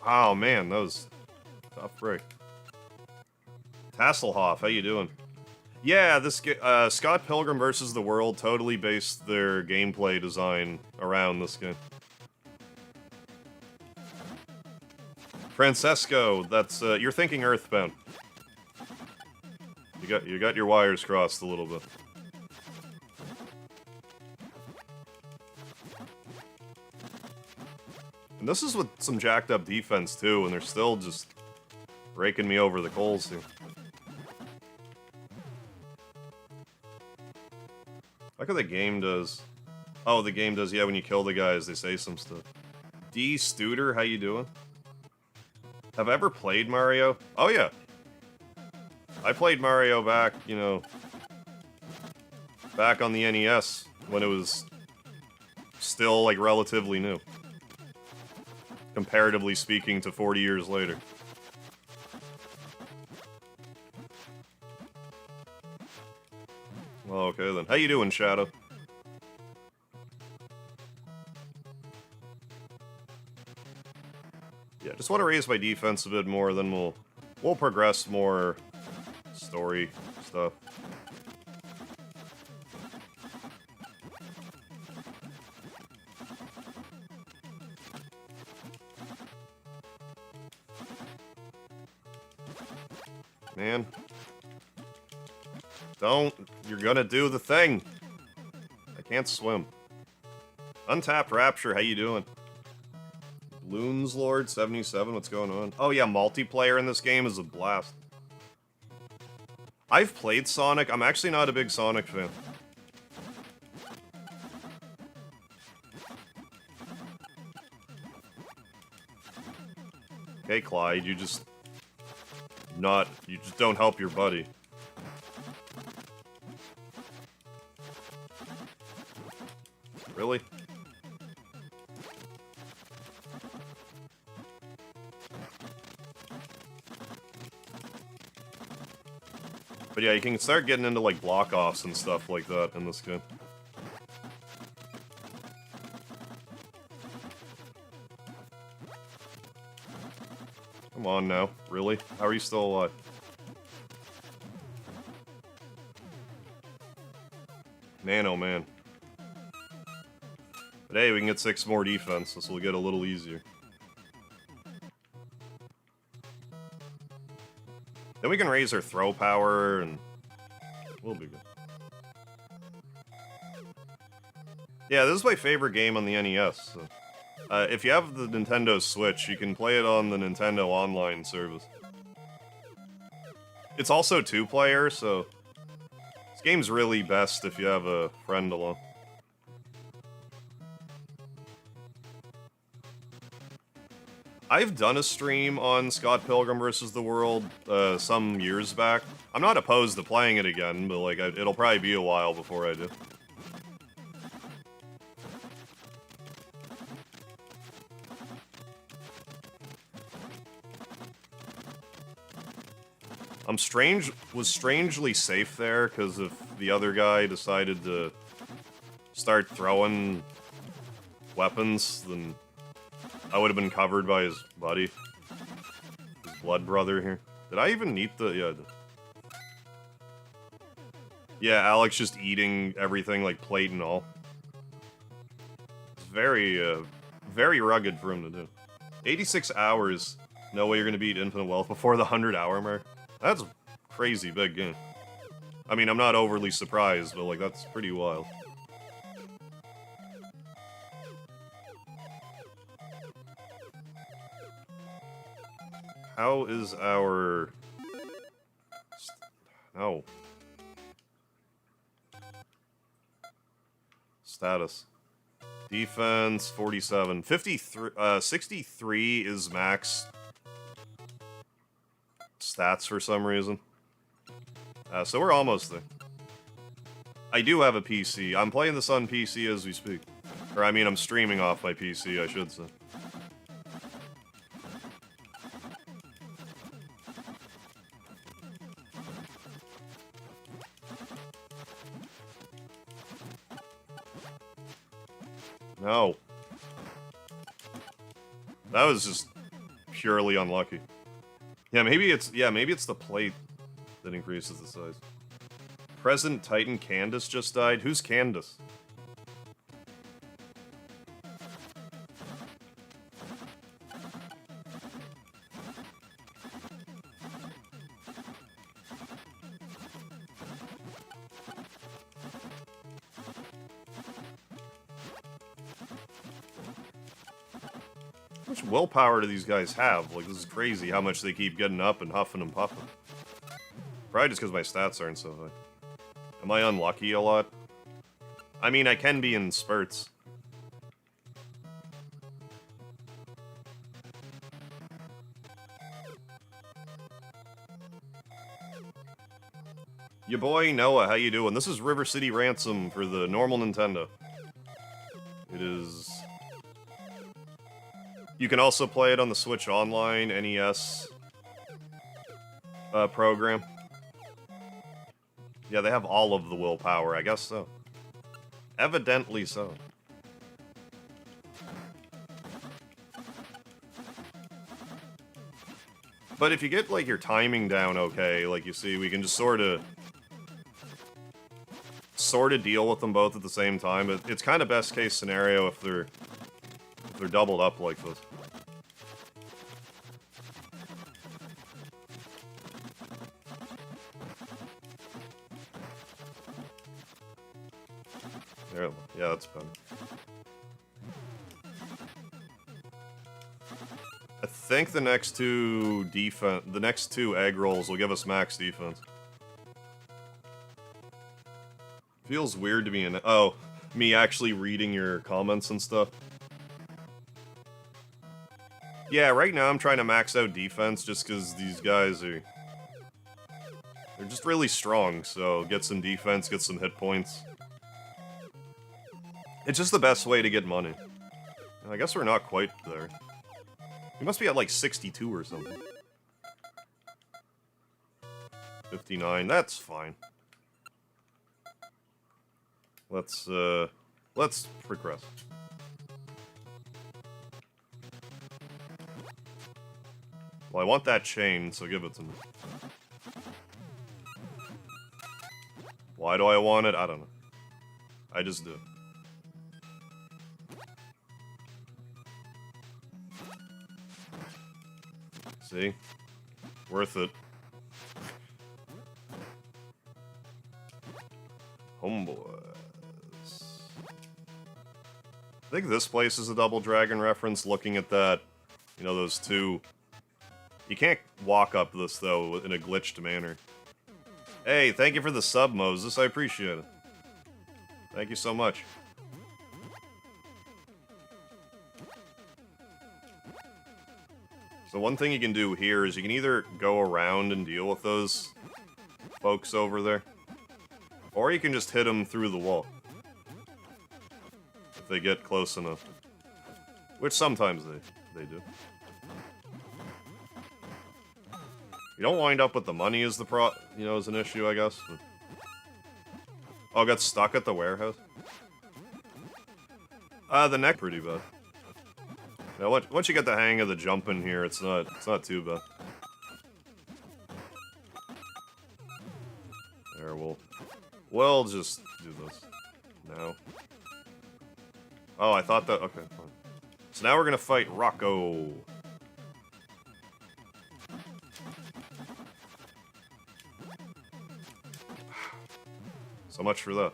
Oh man, that was a tough break. Tasselhoff, how you doing? Yeah, this Scott Pilgrim vs. the World totally based their gameplay design around this game. Francesco, that's you're thinking Earthbound. You got your wires crossed a little bit. And this is with some jacked up defense too, and they're still just raking me over the coals here. Look how the game does. Oh, the game does, yeah, when you kill the guys, they say some stuff. D. Studer, how you doing? Have I ever played Mario? Oh, yeah. I played Mario back, you know, back on the NES, when it was still, like, relatively new. Comparatively speaking to 40 years later. Well, okay then. How you doing, Shadow? Yeah, just want to raise my defense a bit more, then we'll progress more story stuff. Man. Don't. You're gonna do the thing. I can't swim. Untapped Rapture, how you doing? Loons Lord 77, what's going on? Oh yeah, multiplayer in this game is a blast. I've played Sonic. I'm actually not a big Sonic fan. Hey Clyde, you just don't help your buddy. Really? But yeah, you can start getting into like block-offs and stuff like that in this game. Come on now, really? How are you still alive? Nano, man. But hey, we can get 6 more defense. This will get a little easier. Then we can raise our throw power, and we'll be good. Yeah, this is my favorite game on the NES. So. If you have the Nintendo Switch, you can play it on the Nintendo Online service. It's also 2-player, so this game's really best if you have a friend along. I've done a stream on Scott Pilgrim vs. the World some years back. I'm not opposed to playing it again, but like it'll probably be a while before I do. Was strangely safe there because if the other guy decided to start throwing weapons, then I would have been covered by his buddy. His blood brother here. Did I even eat the... Yeah. Yeah, Alex just eating everything, like plate and all. It's very, very rugged for him to do. 86 hours. No way you're gonna beat Infinite Wealth before the 100-hour mark. That's a crazy big game. I mean, I'm not overly surprised, but like, that's pretty wild. How is our... No. Status. Defense, 47. 53, 63 is max stats for some reason. So we're almost there. I do have a PC. I'm playing this on PC as we speak. Or I mean, I'm streaming off my PC, I should say. No. That was just purely unlucky. Yeah, maybe it's the plate that increases the size. President Titan Candace just died. Who's Candace? How much willpower do these guys have? Like, this is crazy how much they keep getting up and huffing and puffing. Probably just because my stats aren't so high. Am I unlucky a lot? I mean, I can be in spurts. Your boy Noah, how you doing? This is River City Ransom for the normal Nintendo. It is... You can also play it on the Switch Online NES program. Yeah, they have all of the willpower, I guess so. Evidently so. But if you get, like, your timing down okay, like you see, we can just sort of deal with them both at the same time. It's kind of best case scenario if they're doubled up like this. There, yeah, that's better. I think the next two egg rolls will give us max defense. Feels weird to be in. Oh, me actually reading your comments and stuff. Yeah, right now I'm trying to max out defense just because these guys are... They're just really strong, so get some defense, get some hit points. It's just the best way to get money. I guess we're not quite there. We must be at like 62 or something. 59, that's fine. Let's progress. Well, I want that chain, so give it to me. Why do I want it? I don't know. I just do. See? Worth it. Homeboys. I think this place is a Double Dragon reference, looking at that, you know, those two. You can't walk up this, though, in a glitched manner. Hey, thank you for the sub, Moses. I appreciate it. Thank you so much. So one thing you can do here is you can either go around and deal with those folks over there, or you can just hit them through the wall. If they get close enough. Which sometimes they do. You don't wind up with the money as the as an issue, I guess. But... Oh, got stuck at the warehouse? The neck pretty bad. Now, once you get the hang of the jumping here, it's not too bad. There, we'll just do this now. Oh, I thought that. Okay, fine. So now we're gonna fight Rocco. So much for that.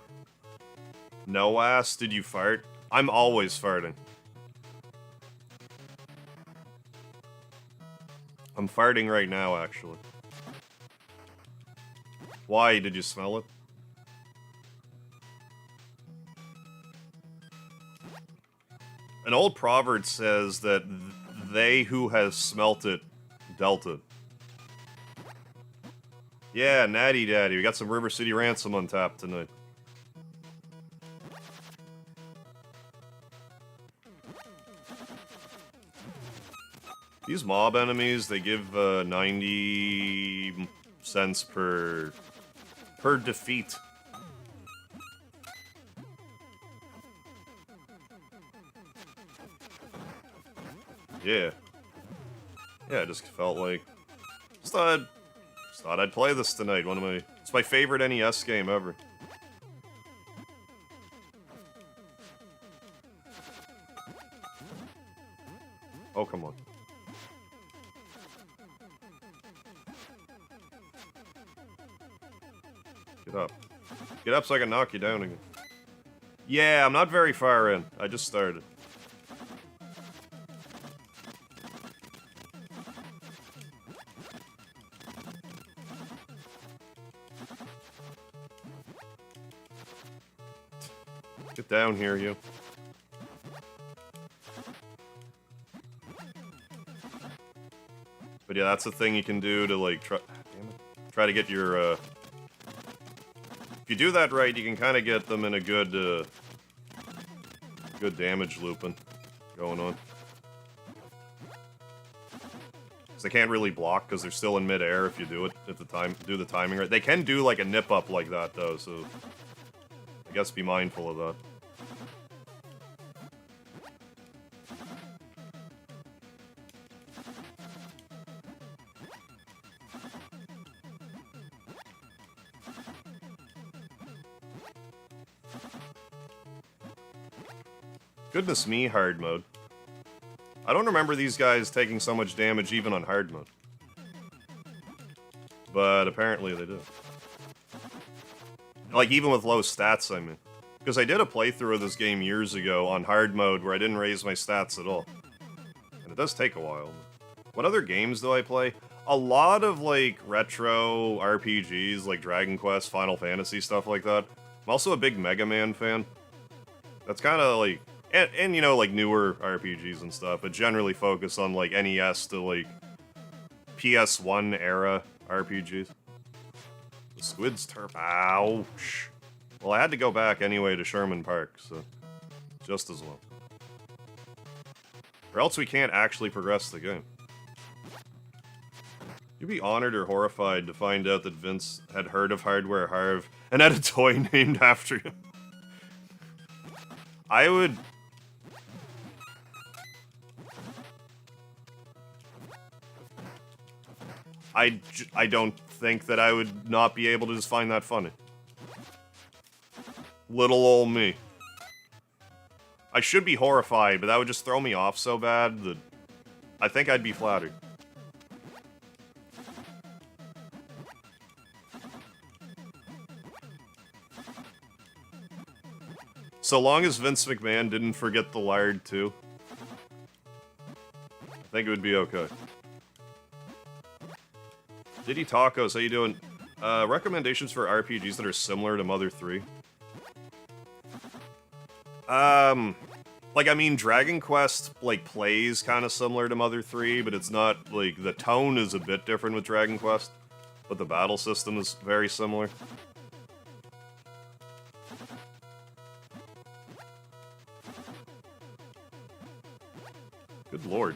No ass, did you fart? I'm always farting. I'm farting right now, actually. Why? Did you smell it? An old proverb says that they who has smelt it, dealt it. Yeah, Natty Daddy. We got some River City Ransom on tap tonight. These mob enemies, they give 90 cents per defeat. Yeah. Yeah, I just felt like... Just thought I'd play this tonight. It's my favorite NES game ever. Oh, come on. Get up. Get up so I can knock you down again. Yeah, I'm not very far in. I just started. Get down here, you. But yeah, that's the thing you can do to, like, try to get your, If you do that right, you can kind of get them in a good, good damage looping going on. Because they can't really block because they're still in midair if you do it at the timing right. They can do, like, a nip up like that, though, so... I guess be mindful of that. Goodness me, hard mode. I don't remember these guys taking so much damage even on hard mode. But apparently they do. Like, even with low stats, I mean. Because I did a playthrough of this game years ago on hard mode where I didn't raise my stats at all. And it does take a while. What other games do I play? A lot of, like, retro RPGs, like Dragon Quest, Final Fantasy, stuff like that. I'm also a big Mega Man fan. That's kind of, like... And, you know, like, newer RPGs and stuff, but generally focus on, like, NES to, like, PS1 era RPGs. The squid's turf. Ouch. Well, I had to go back anyway to Sherman Park, so just as well. Or else we can't actually progress the game. You'd be honored or horrified to find out that Vince had heard of Hardware Harv and had a toy named after him. I would... I don't think that I would not be able to just find that funny. Little ol' me. I should be horrified, but that would just throw me off so bad that I think I'd be flattered. So long as Vince McMahon didn't forget the lard, too. I think it would be okay. Diddy Tacos, how you doing? Recommendations for RPGs that are similar to Mother 3? Like, I mean, Dragon Quest, like, plays kind of similar to Mother 3, but it's not, like, the tone is a bit different with Dragon Quest, but the battle system is very similar. Good lord.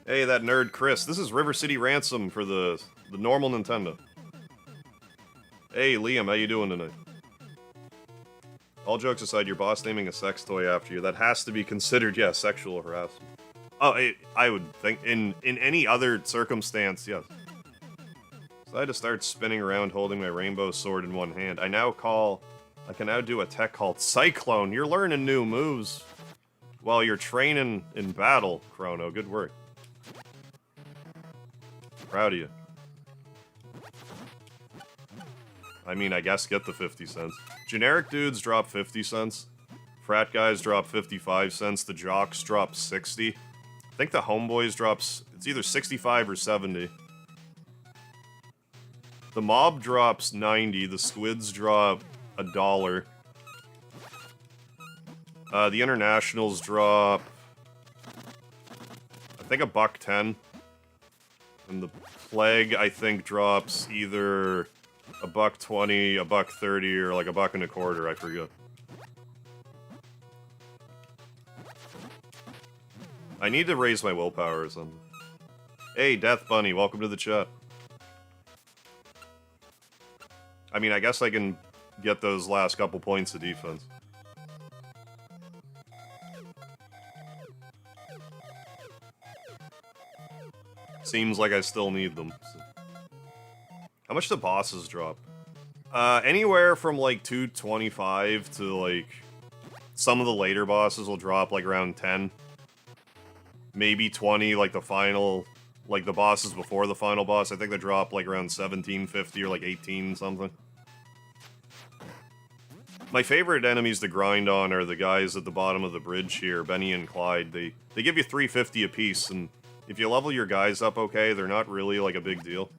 Hey, that nerd Chris. This is River City Ransom for the normal Nintendo. Hey, Liam, how you doing tonight? All jokes aside, your boss naming a sex toy after you, that has to be considered, yeah, sexual harassment. Oh, I would think, in any other circumstance, yes. So I had to start spinning around holding my rainbow sword in one hand. I can now do a tech called Cyclone. You're learning new moves while you're training in battle, Chrono. Good work. Proud of you. I mean, I guess get the 50 cents. Generic dudes drop 50 cents. Frat guys drop 55 cents. The jocks drop 60. I think the homeboys drops... It's either 65 or 70. The mob drops 90. The squids drop $1. The internationals drop... I think $1.10. And the plague, I think, drops either $1.20, $1.30, or like $1.25, I forget. I need to raise my willpower or something. Hey, Death Bunny, welcome to the chat. I mean, I guess I can get those last couple points of defense. Seems like I still need them. So. How much do bosses drop? Anywhere from like 225 to like... Some of the later bosses will drop like around 10. Maybe 20, like the final... Like the bosses before the final boss, I think they drop like around 1750 or like 18 something. My favorite enemies to grind on are the guys at the bottom of the bridge here, Benny and Clyde. They give you 350 apiece, and if you level your guys up okay, they're not really like a big deal.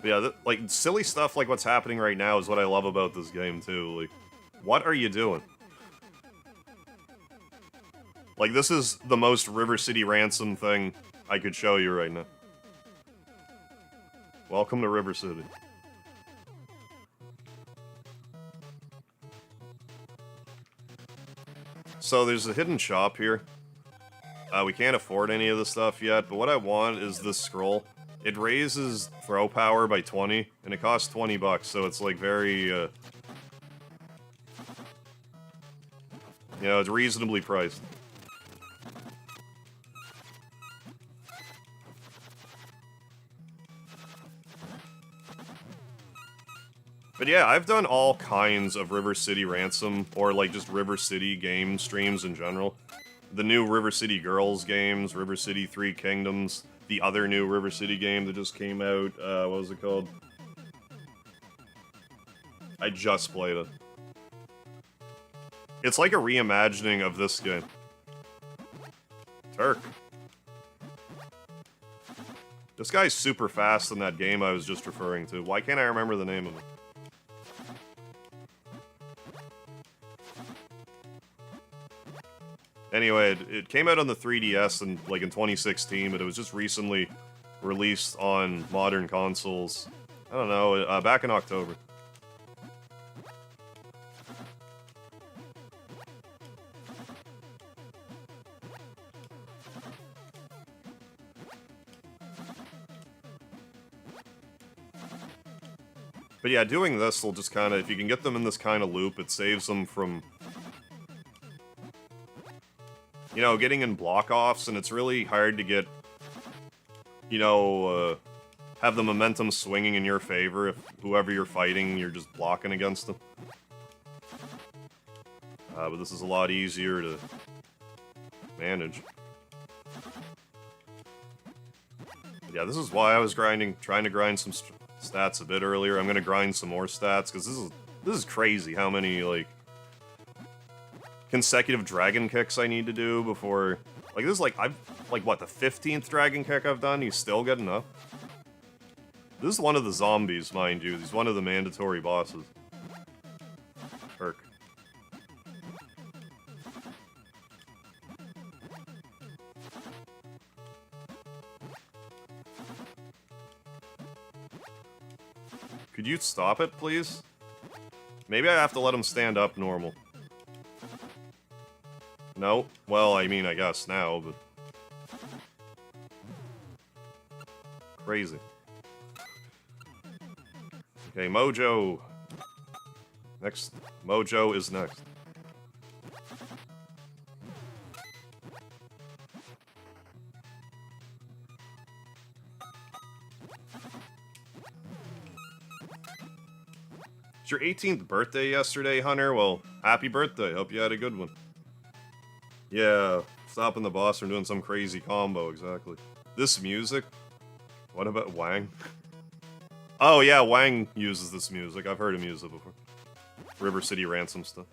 But yeah, like, silly stuff like what's happening right now is what I love about this game, too. Like, what are you doing? Like, this is the most River City Ransom thing I could show you right now. Welcome to River City. So there's a hidden shop here. We can't afford any of this stuff yet, but what I want is this scroll. It raises throw power by 20, and it costs 20 bucks, so it's like very, you know, it's reasonably priced. But yeah, I've done all kinds of River City Ransom, or like just River City game streams in general. The new River City Girls games, River City 3 Kingdoms, the other new River City game that just came out, what was it called? I just played it. It's like a reimagining of this game. Turk. This guy's super fast in that game I was just referring to. Why can't I remember the name of it? Anyway, it came out on the 3DS in 2016, but it was just recently released on modern consoles. I don't know, back in October. But yeah, doing this will just kind of, if you can get them in this kind of loop, it saves them from, you know, getting in block-offs, and it's really hard to get, you know, have the momentum swinging in your favor if whoever you're fighting, you're just blocking against them. But this is a lot easier to manage. But yeah, this is why I was trying to grind some stats a bit earlier. I'm gonna grind some more stats, because this is crazy how many, like, consecutive dragon kicks I need to do before... Like, this is like, what, the 15th dragon kick I've done? He's still getting up? This is one of the zombies, mind you. He's one of the mandatory bosses. Perk. Could you stop it, please? Maybe I have to let him stand up normal. No? Well, I mean, I guess now, but... Crazy. Okay, Mojo. Next. Mojo is next. It's your 18th birthday yesterday, Hunter? Well, happy birthday. Hope you had a good one. Yeah, stopping the boss from doing some crazy combo, exactly. This music? What about Wang? Oh yeah, Wang uses this music. I've heard him use it before. River City Ransom stuff.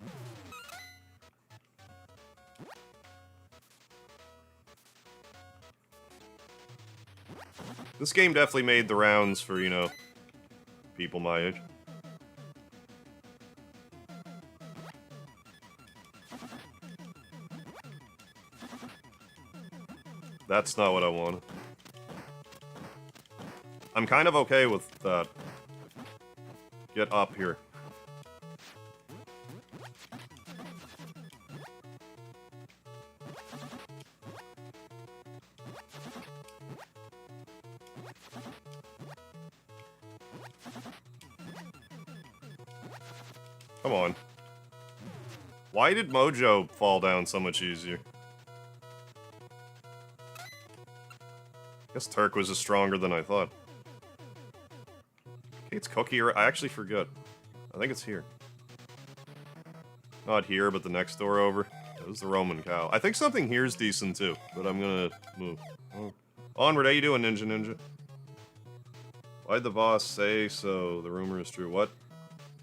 This game definitely made the rounds for, you know, people my age. That's not what I wanted. I'm kind of okay with that. Get up here. Come on. Why did Mojo fall down so much easier? I guess Turk was just stronger than I thought. Kate's cookie, I actually forget. I think it's here. Not here, but the next door over. That was the Roman cow. I think something here's decent too, but I'm gonna move. Oh. Onward, how you doing, Ninja? Why'd the boss say so? The rumor is true. What?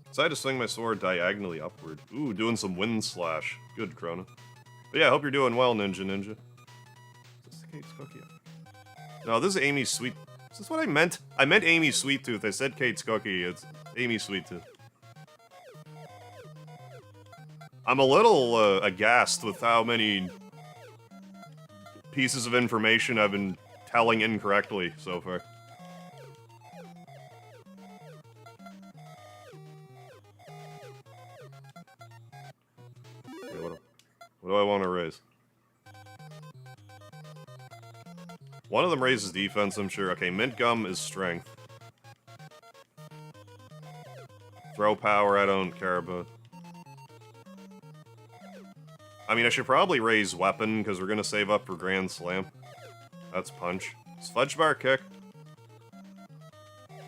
Decided to swing my sword diagonally upward. Ooh, doing some wind slash. Good, Chrono. But yeah, I hope you're doing well, Ninja. Is this the Kate's cookie? No, this is Amy's Sweet... Is this what I meant? I meant Amy's Sweet Tooth. I said Kate's Cookie. It's Amy's Sweet Tooth. I'm a little aghast with how many pieces of information I've been telling incorrectly so far. Okay, what do I want to raise? One of them raises defense, I'm sure. Okay, Mint Gum is strength. Throw power, I don't care about. I mean, I should probably raise weapon, because we're going to save up for Grand Slam. That's punch. Is Fudge Bar kick?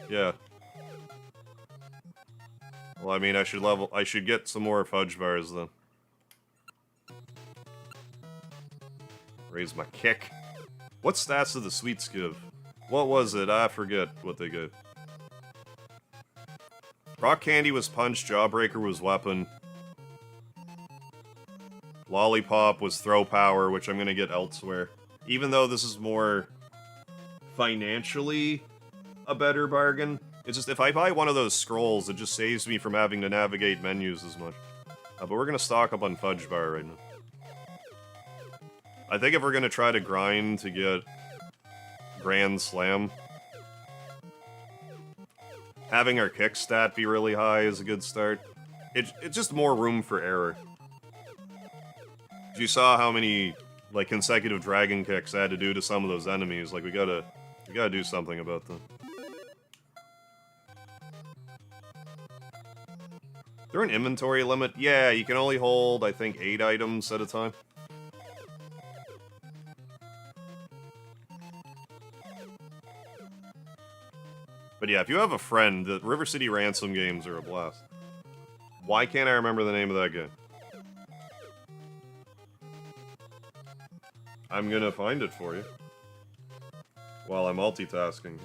Yeah. Well, I mean, I should get some more Fudge Bars, then. Raise my kick. What stats did the sweets give? What was it? I forget what they gave. Rock Candy was punch, Jawbreaker was weapon. Lollipop was throw power, which I'm gonna get elsewhere. Even though this is more financially a better bargain, it's just if I buy one of those scrolls, it just saves me from having to navigate menus as much. But we're gonna stock up on Fudge Bar right now. I think if we're gonna try to grind to get Grand Slam. Having our kick stat be really high is a good start. It's just more room for error. You saw how many like consecutive dragon kicks I had to do to some of those enemies. Like we gotta do something about them. Is there an inventory limit? Yeah, you can only hold, I think, 8 items at a time. But yeah, if you have a friend, the River City Ransom games are a blast. Why can't I remember the name of that game? I'm gonna find it for you. While I'm multitasking.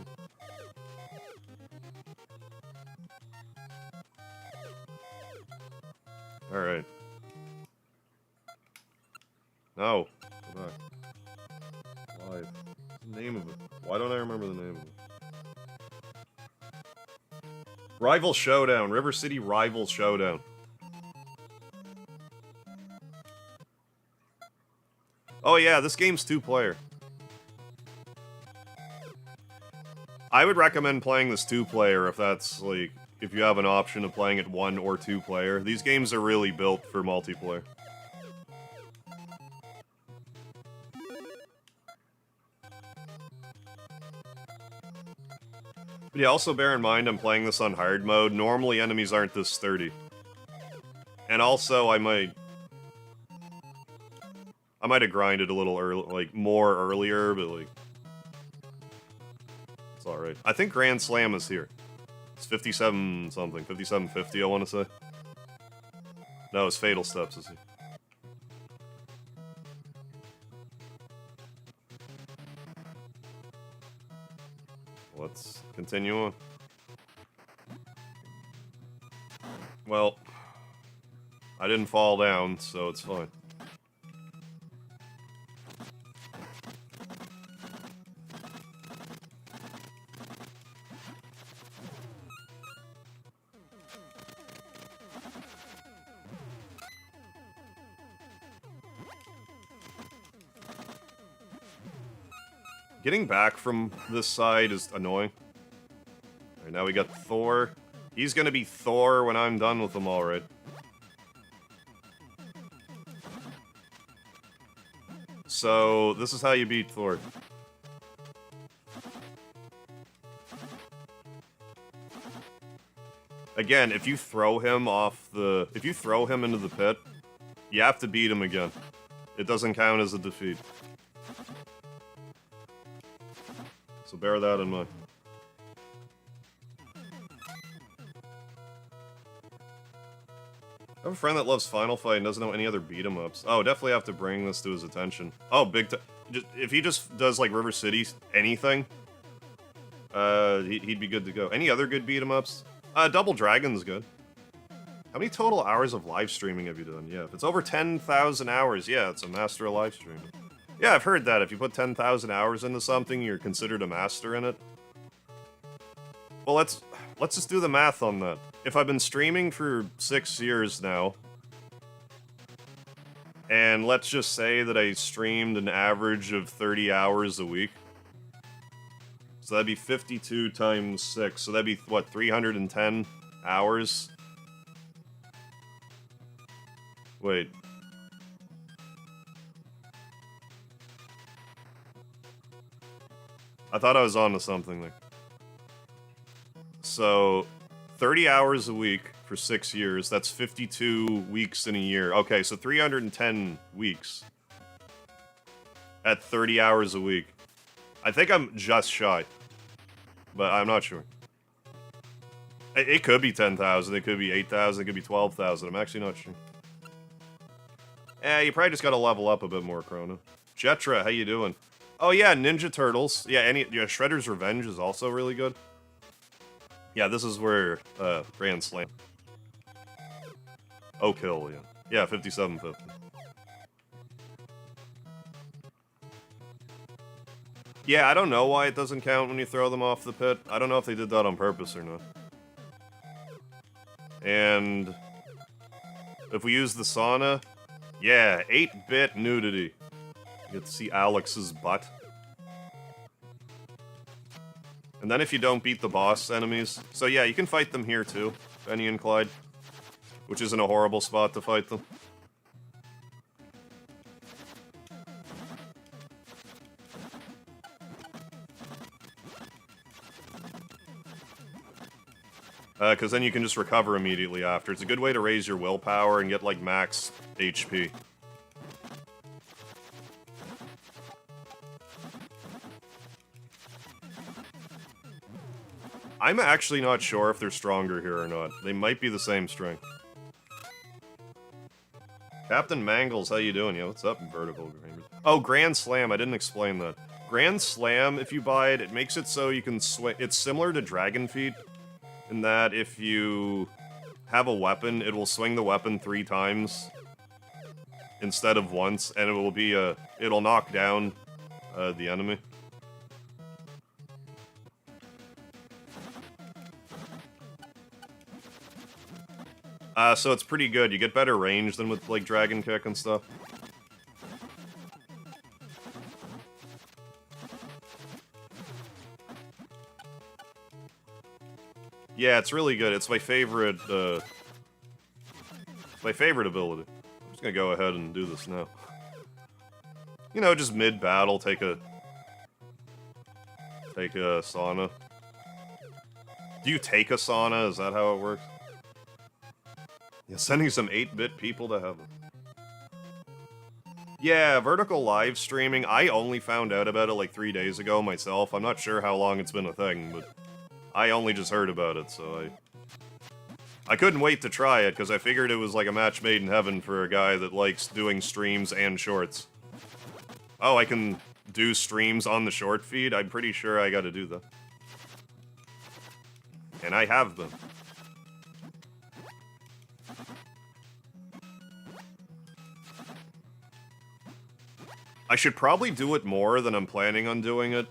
Alright. No. Go back. Why? What's the name of it? Why don't I remember the name of it? Rival Showdown. River City Rival Showdown. Oh yeah, this game's 2-player. I would recommend playing this 2-player if that's, like, if you have an option of playing it 1 or 2-player. These games are really built for multiplayer. But yeah, also bear in mind I'm playing this on hard mode. Normally enemies aren't this sturdy. And also I might have grinded a little early, like more earlier, but like it's alright. I think Grand Slam is here. It's 57 something, 5750 I want to say. No, it's Fatal Steps is here. Let's continue on. Well, I didn't fall down, so it's fine. Getting back from this side is annoying. Alright, now we got Thor. He's gonna be Thor when I'm done with him, alright. So, this is how you beat Thor. Again, if you throw him off the... If you throw him into the pit, you have to beat him again. It doesn't count as a defeat. So bear that in mind. I have a friend that loves Final Fight and doesn't know any other beat-em-ups. Oh, definitely have to bring this to his attention. Oh, big time. If he just does, like, River City anything, he'd be good to go. Any other good beat-em-ups? Double Dragon's good. How many total hours of live streaming have you done? Yeah, if it's over 10,000 hours, yeah, it's a master of live streaming. Yeah, I've heard that. If you put 10,000 hours into something, you're considered a master in it. Well, let's just do the math on that. If I've been streaming for 6 years now, and let's just say that I streamed an average of 30 hours a week, so that'd be 52 times 6, so that'd be, what, 310 hours? Wait. I thought I was on to something there. So, 30 hours a week for 6 years, that's 52 weeks in a year. Okay, so 310 weeks at 30 hours a week. I think I'm just shy, but I'm not sure. It could be 10,000, it could be 8,000, it could be 12,000, I'm actually not sure. You probably just gotta level up a bit more, Chrono. Jetra, how you doing? Oh yeah, Ninja Turtles. Yeah, Shredder's Revenge is also really good. Yeah, this is where, Grand Slam. Oak Hill, yeah. Yeah, 5750. Yeah, I don't know why it doesn't count when you throw them off the pit. I don't know if they did that on purpose or not. And if we use the sauna, yeah, 8-bit nudity. You get to see Alex's butt. And then if you don't beat the boss enemies... So yeah, you can fight them here too, Benny and Clyde. Which isn't a horrible spot to fight them. Because then you can just recover immediately after. It's a good way to raise your willpower and get, like, max HP. I'm actually not sure if they're stronger here or not. They might be the same strength. Captain Mangles, how you doing? Yeah, what's up, Vertical Gamers? Oh, Grand Slam, I didn't explain that. Grand Slam, if you buy it, it makes it so you can swing... It's similar to Dragon Feet, in that if you have a weapon, it will swing the weapon 3 times instead of once, and it will be it'll knock down the enemy. So it's pretty good. You get better range than with, like, Dragon Kick and stuff. Yeah, it's really good. It's my favorite, ability. I'm just gonna go ahead and do this now. You know, just mid-battle, take a sauna. Do you take a sauna? Is that how it works? Yeah, sending some 8-bit people to heaven. Yeah, vertical live streaming. I only found out about it like 3 days ago myself. I'm not sure how long it's been a thing, but I only just heard about it, so I couldn't wait to try it, because I figured it was like a match made in heaven for a guy that likes doing streams and shorts. Oh, I can do streams on the short feed? I'm pretty sure I gotta do that. And I have them. I should probably do it more than I'm planning on doing it.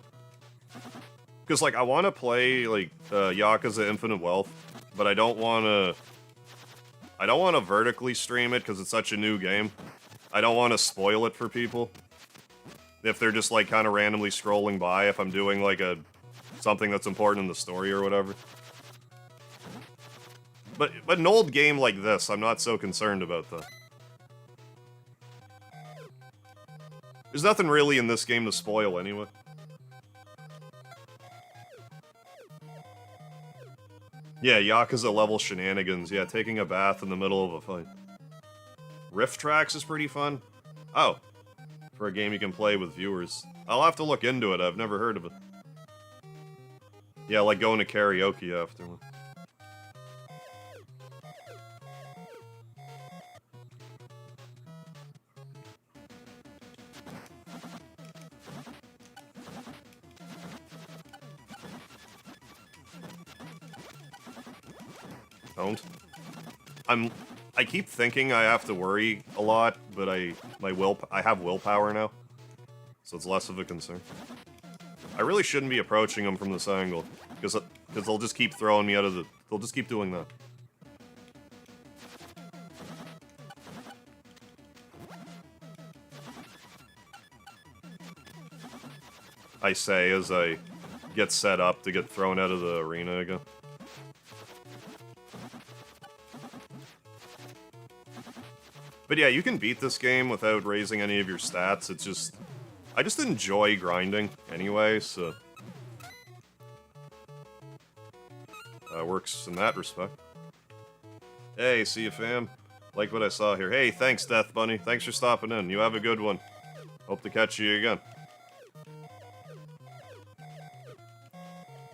Because, like, I want to play, like, Yakuza Infinite Wealth, but I don't want to vertically stream it because it's such a new game. I don't want to spoil it for people. If they're just, like, kind of randomly scrolling by if I'm doing, like, something that's important in the story or whatever. But an old game like this, I'm not so concerned about that. There's nothing really in this game to spoil anyway. Yeah, Yakuza level shenanigans. Yeah, taking a bath in the middle of a fight. Rift Tracks is pretty fun. Oh. For a game you can play with viewers. I'll have to look into it. I've never heard of it. Yeah, like going to karaoke afterward. Don't. I keep thinking I have to worry a lot, but I have willpower now, so it's less of a concern. I really shouldn't be approaching them from this angle, because they'll just keep throwing me out of the... They'll just keep doing that. I say as I get set up to get thrown out of the arena again. But yeah, you can beat this game without raising any of your stats. It's just... I just enjoy grinding anyway, so... works in that respect. Hey, see you, fam. Like what I saw here. Hey, thanks, Death Bunny. Thanks for stopping in. You have a good one. Hope to catch you again.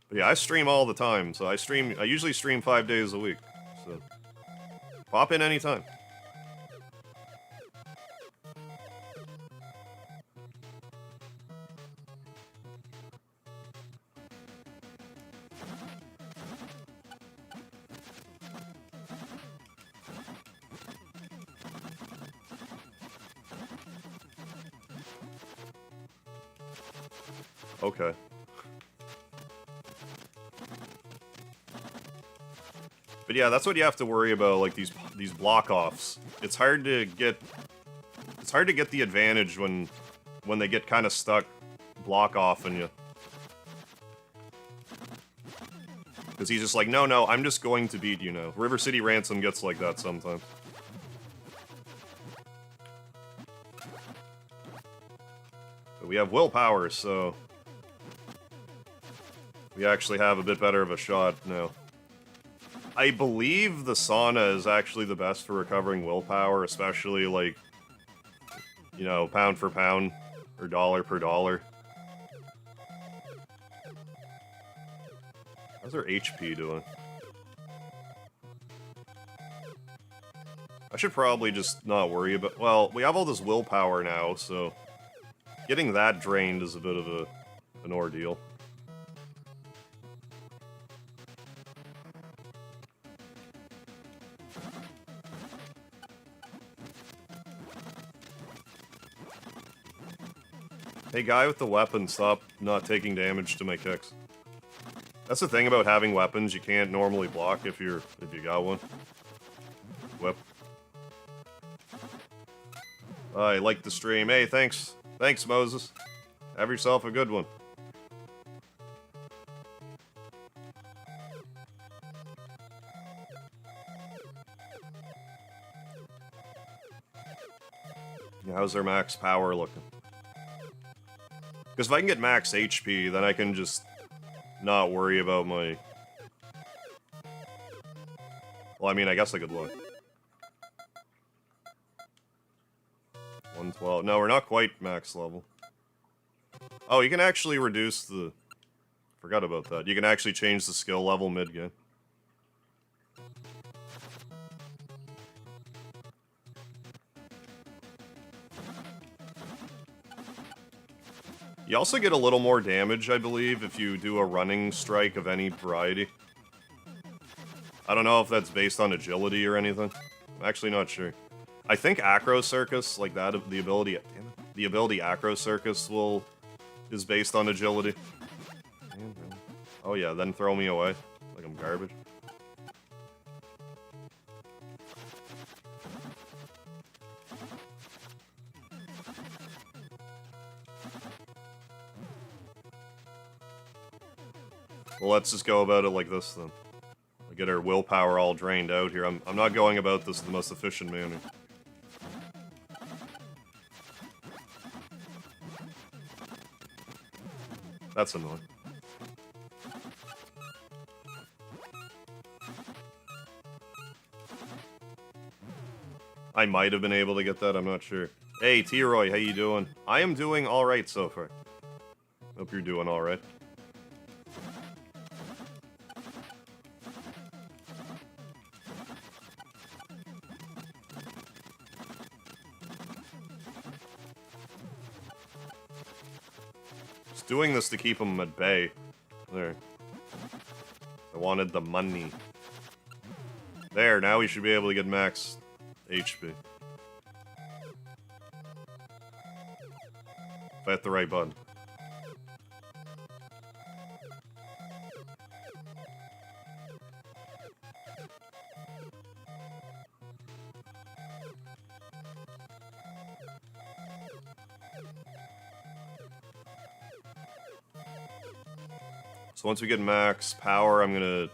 But yeah, I stream all the time, so I usually stream 5 days a week, so... Pop in anytime. Okay. But yeah, that's what you have to worry about, like these block-offs. It's hard to get the advantage when they get kind of stuck block-offing you. Because he's just like, no, I'm just going to beat you now. River City Ransom gets like that sometimes. But we have willpower, so... we actually have a bit better of a shot now. I believe the sauna is actually the best for recovering willpower, especially, like, you know, pound for pound, or dollar per dollar. How's our HP doing? I should probably just not worry about... well, we have all this willpower now, so... getting that drained is a bit of an ordeal. Hey, guy with the weapon, stop not taking damage to my kicks. That's the thing about having weapons, you can't normally block if you got one. Whip. I like the stream. Hey, thanks. Thanks, Moses. Have yourself a good one. How's their max power looking? Because if I can get max HP, then I can just not worry about my... well, I mean, I guess I could look. 112. No, we're not quite max level. Oh, you can actually reduce the... forgot about that. You can actually change the skill level mid-game. You also get a little more damage, I believe, if you do a running strike of any variety. I don't know if that's based on agility or anything. I'm actually not sure. I think Acro Circus, like that, the ability... damn it, the ability Acro Circus is based on agility. Oh yeah, then throw me away. Like I'm garbage. Well, let's just go about it like this, then. We get our willpower all drained out here. I'm not going about this in the most efficient manner. That's annoying. I might have been able to get that, I'm not sure. Hey, T-Roy, how you doing? I am doing alright so far. Hope you're doing alright. Doing this to keep them at bay. There. I wanted the money. There, now we should be able to get max HP. If I hit the right button. So once we get max power, I'm gonna...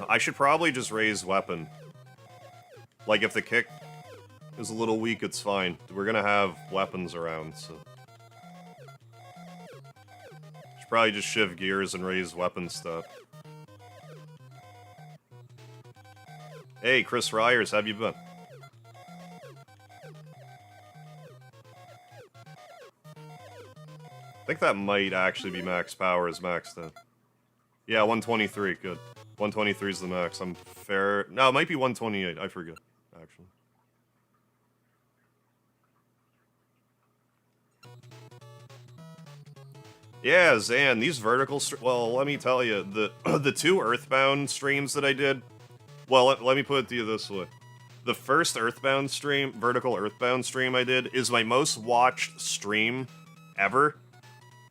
I should probably just raise weapon. Like, if the kick is a little weak, it's fine. We're gonna have weapons around, so... should probably just shift gears and raise weapon stuff. Hey, Chris Ryers, how have you been? I think that might actually be max power as max then. Yeah, 123, good. 123 is the max. I'm fair. No, it might be 128. I forget, actually. Yeah, Zan, these vertical... well, let me tell you, the two Earthbound streams that I did... well, let me put it to you this way. The first Earthbound stream, vertical Earthbound stream I did, is my most watched stream ever.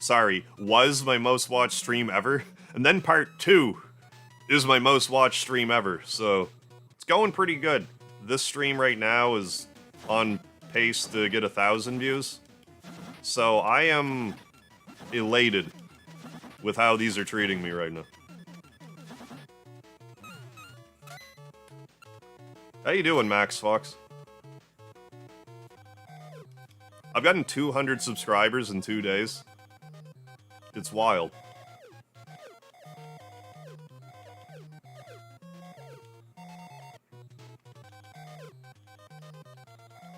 Sorry, was my most watched stream ever. And then part 2 is my most watched stream ever, so it's going pretty good. This stream right now is on pace to get 1,000 views. So I am elated with how these are treating me right now. How you doing, Max Fox? I've gotten 200 subscribers in 2 days. It's wild.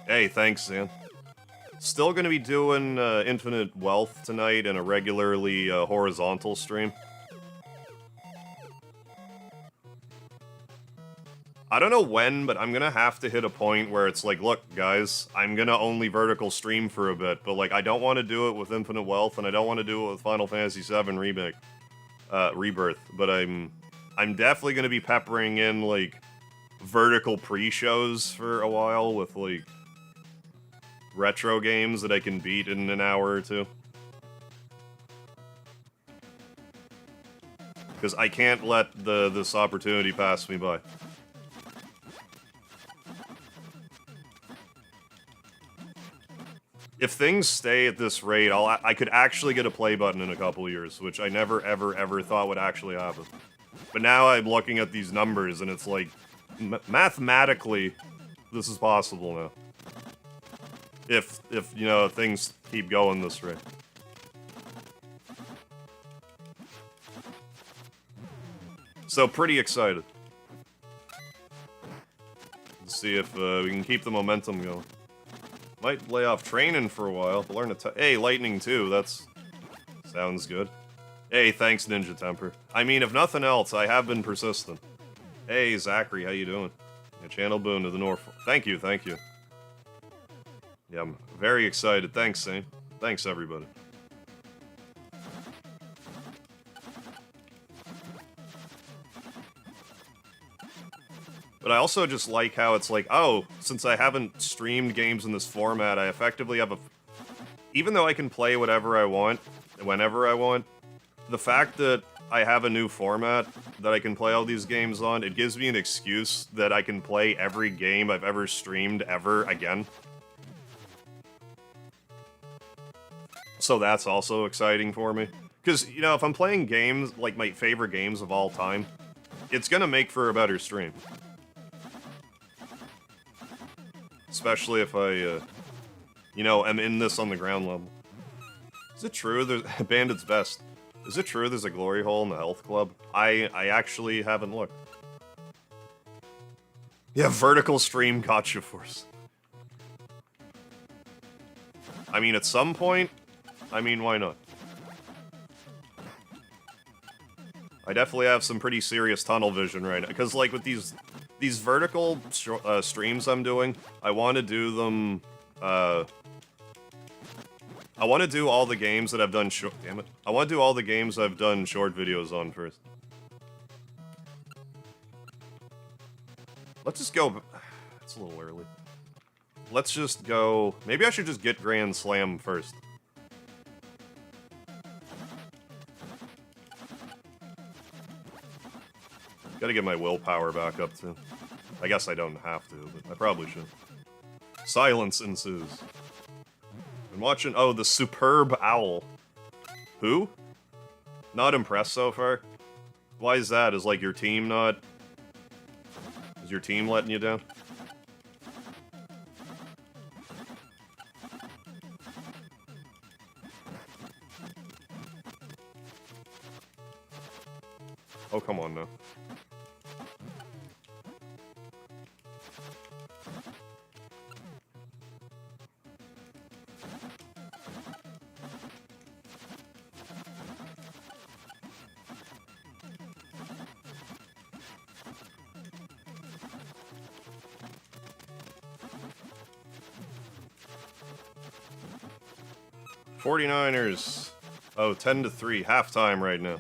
Hey, thanks, Zan. Still gonna be doing Infinite Wealth tonight in a regularly horizontal stream. I don't know when, but I'm gonna have to hit a point where it's like, look, guys, I'm gonna only vertical stream for a bit, but like, I don't want to do it with Infinite Wealth, and I don't want to do it with Final Fantasy VII Remake, Rebirth. But I'm definitely gonna be peppering in like vertical pre-shows for a while with like retro games that I can beat in an hour or two. Because I can't let this opportunity pass me by. If things stay at this rate, I could actually get a play button in a couple years, which I never, ever, ever thought would actually happen. But now I'm looking at these numbers, and it's like, mathematically, this is possible now. If you know, things keep going this rate. So, pretty excited. Let's see if we can keep the momentum going. Might lay off training for a while, but learn to hey, Lightning too, that's... sounds good. Hey, thanks, Ninja Temper. I mean, if nothing else, I have been persistent. Hey, Zachary, how you doing? Yeah, Channel Boon to the North. Thank you, thank you. Yeah, I'm very excited. Thanks, Sane. Thanks, everybody. But I also just like how it's like, oh, since I haven't streamed games in this format, I effectively have a... even though I can play whatever I want, whenever I want, the fact that I have a new format that I can play all these games on, it gives me an excuse that I can play every game I've ever streamed ever again. So that's also exciting for me. Because, you know, if I'm playing games, like my favorite games of all time, it's gonna make for a better stream. Especially if I, you know, am in this on the ground level. Is it true there's... Bandit's Best. Is it true there's a glory hole in the health club? I actually haven't looked. Yeah, vertical stream gotcha force. I mean, at some point, I mean, why not? I definitely have some pretty serious tunnel vision right now. Because, like, with these vertical streams I'm doing, I want to do them, I want to do all the games that I've done short... damn it. I want to do all the games I've done short videos on first. Let's just go... it's a little early. Let's just go... maybe I should just get Grand Slam first. Gotta get my willpower back up, too. I guess I don't have to, but I probably should. Silence ensues. I'm watching... oh, the Superb Owl. Who? Not impressed so far? Why is that? Is, like, your team not... is your team letting you down? Oh, come on now. '49ers. Oh, 10-3. Halftime right now.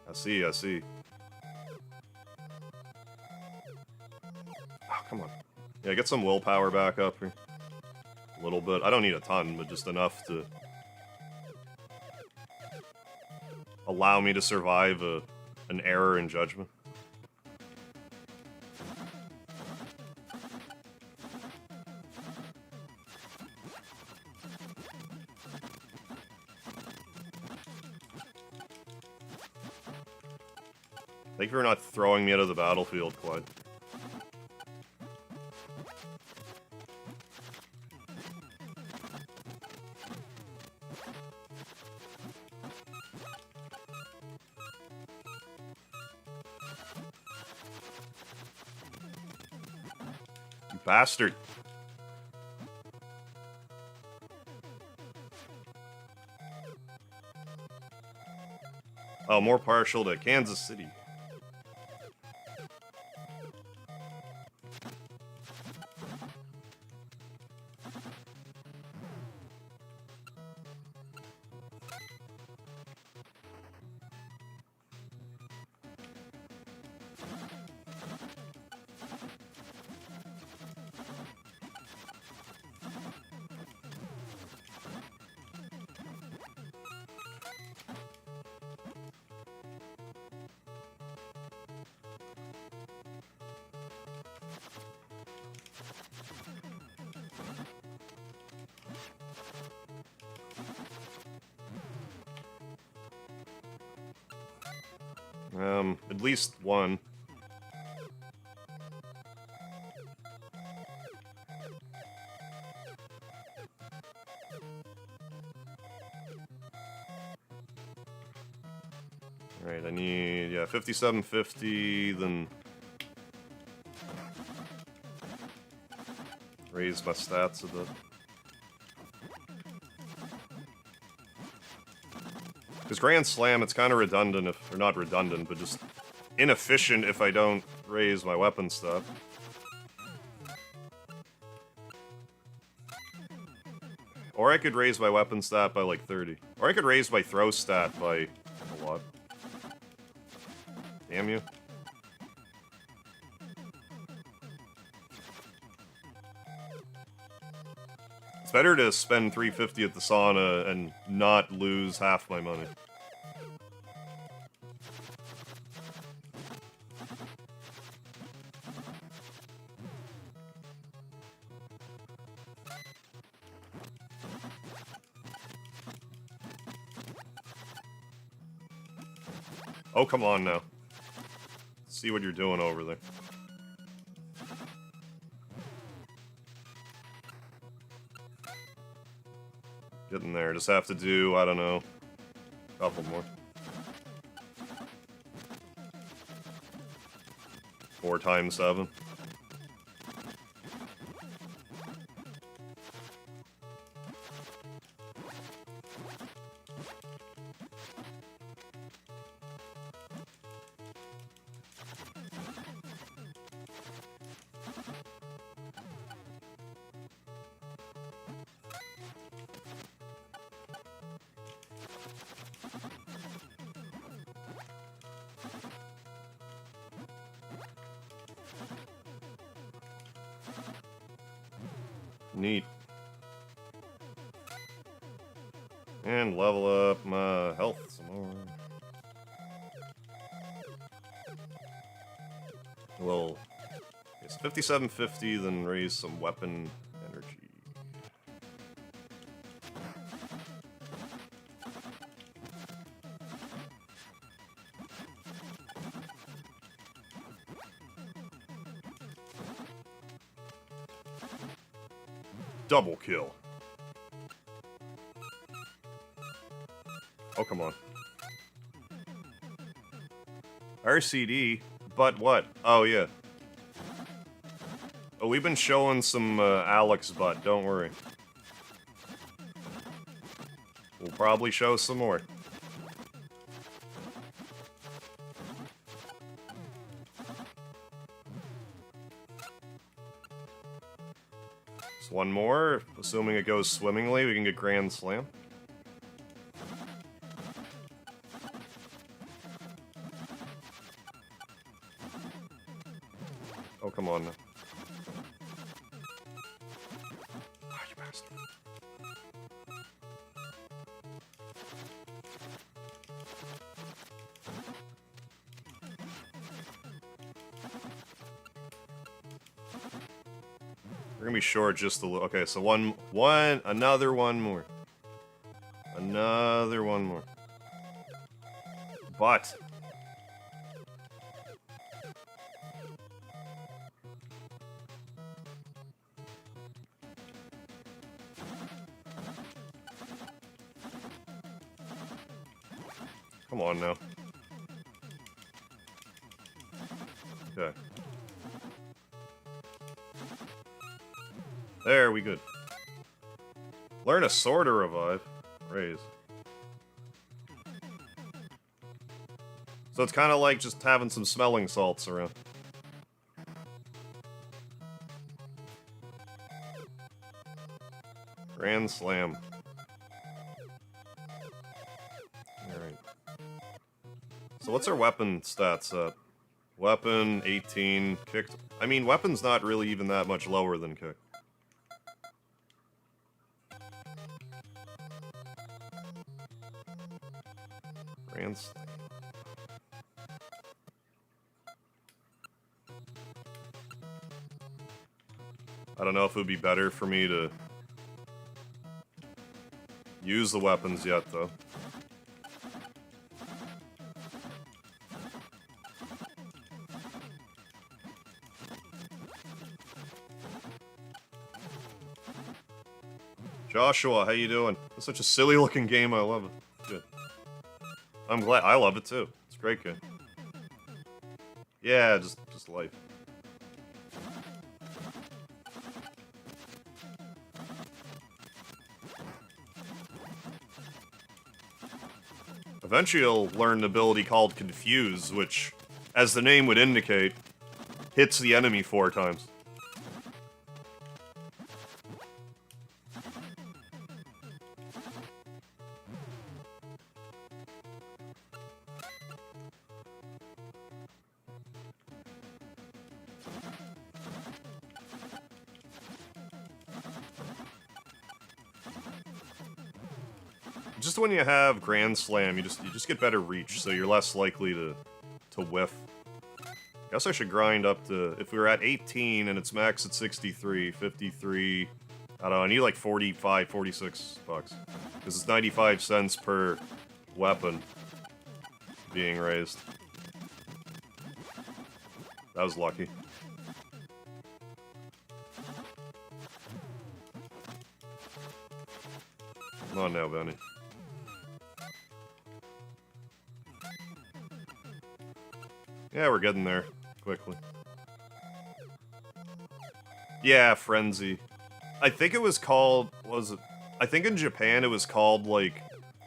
I see, I see. Oh, come on. Yeah, get some willpower back up here. A little bit. I don't need a ton, but just enough to... allow me to survive an error in judgment. Thank you for not throwing me out of the battlefield, Clyde. You bastard. Oh, more partial to Kansas City. At least one. Alright, I need, yeah, 5750, then raise my stats a bit. Because Grand Slam, it's kind of redundant if, or not redundant, but just inefficient if I don't raise my weapon stat. Or I could raise my weapon stat by like 30. Or I could raise my throw stat by a lot. Damn you. It's better to spend 350 at the sauna and not lose half my money. Oh, come on now. See what you're doing over there. Getting there. Just have to do, I don't know, a couple more. 4 times 7. Neat. And level up my health some more. Well, it's 5750, then raise some weapon energy. Double kill. Oh, come on. RCD, but what? Oh, yeah. Oh, we've been showing some Alex butt, don't worry. We'll probably show some more. Just one more, assuming it goes swimmingly, we can get Grand Slam. Oh, come on now. Oh, you bastard. We're gonna be short just a little. Okay, so another one more. Another one more. But Come on now. Okay. There, we good. Learn a sword or revive. Raise. So it's kind of like just having some smelling salts around. Grand Slam. Alright. So what's our weapon stats at? Weapon, 18, kick. I mean, weapon's not really even that much lower than kick. Grand Slam. I don't know if it would be better for me to use the weapons yet, though. Joshua, how you doing? It's such a silly looking game, I love it. Good. I'm glad. I love it too. It's a great game. Yeah, just life. Eventually you'll learn an ability called Confuse, which, as the name would indicate, hits the enemy 4 times. Just when you have Grand Slam, you just get better reach, so you're less likely to whiff. Guess I should grind up to, if we were at 18 and it's max at 63, 53, I don't know, I need like 45, 46 bucks. Because it's 95 cents per weapon being raised. That was lucky. Come on now, Benny. Yeah, we're getting there quickly. Yeah, Frenzy. I think it was called, I think in Japan it was called, like,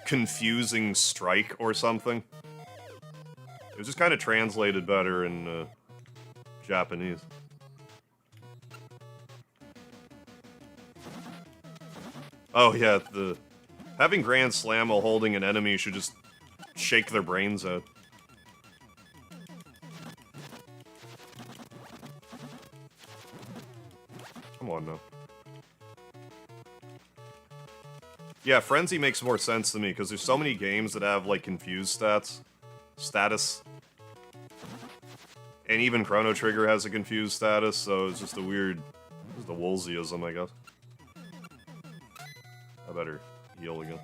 Confusing Strike or something. It was just kind of translated better in Japanese. Oh yeah, having Grand Slam while holding an enemy should just shake their brains out. Come on now. Yeah, Frenzy makes more sense to me, because there's so many games that have, like, confused status. And even Chrono Trigger has a confused status, so it's just a weird, just a Woolseyism, I guess. I better heal again.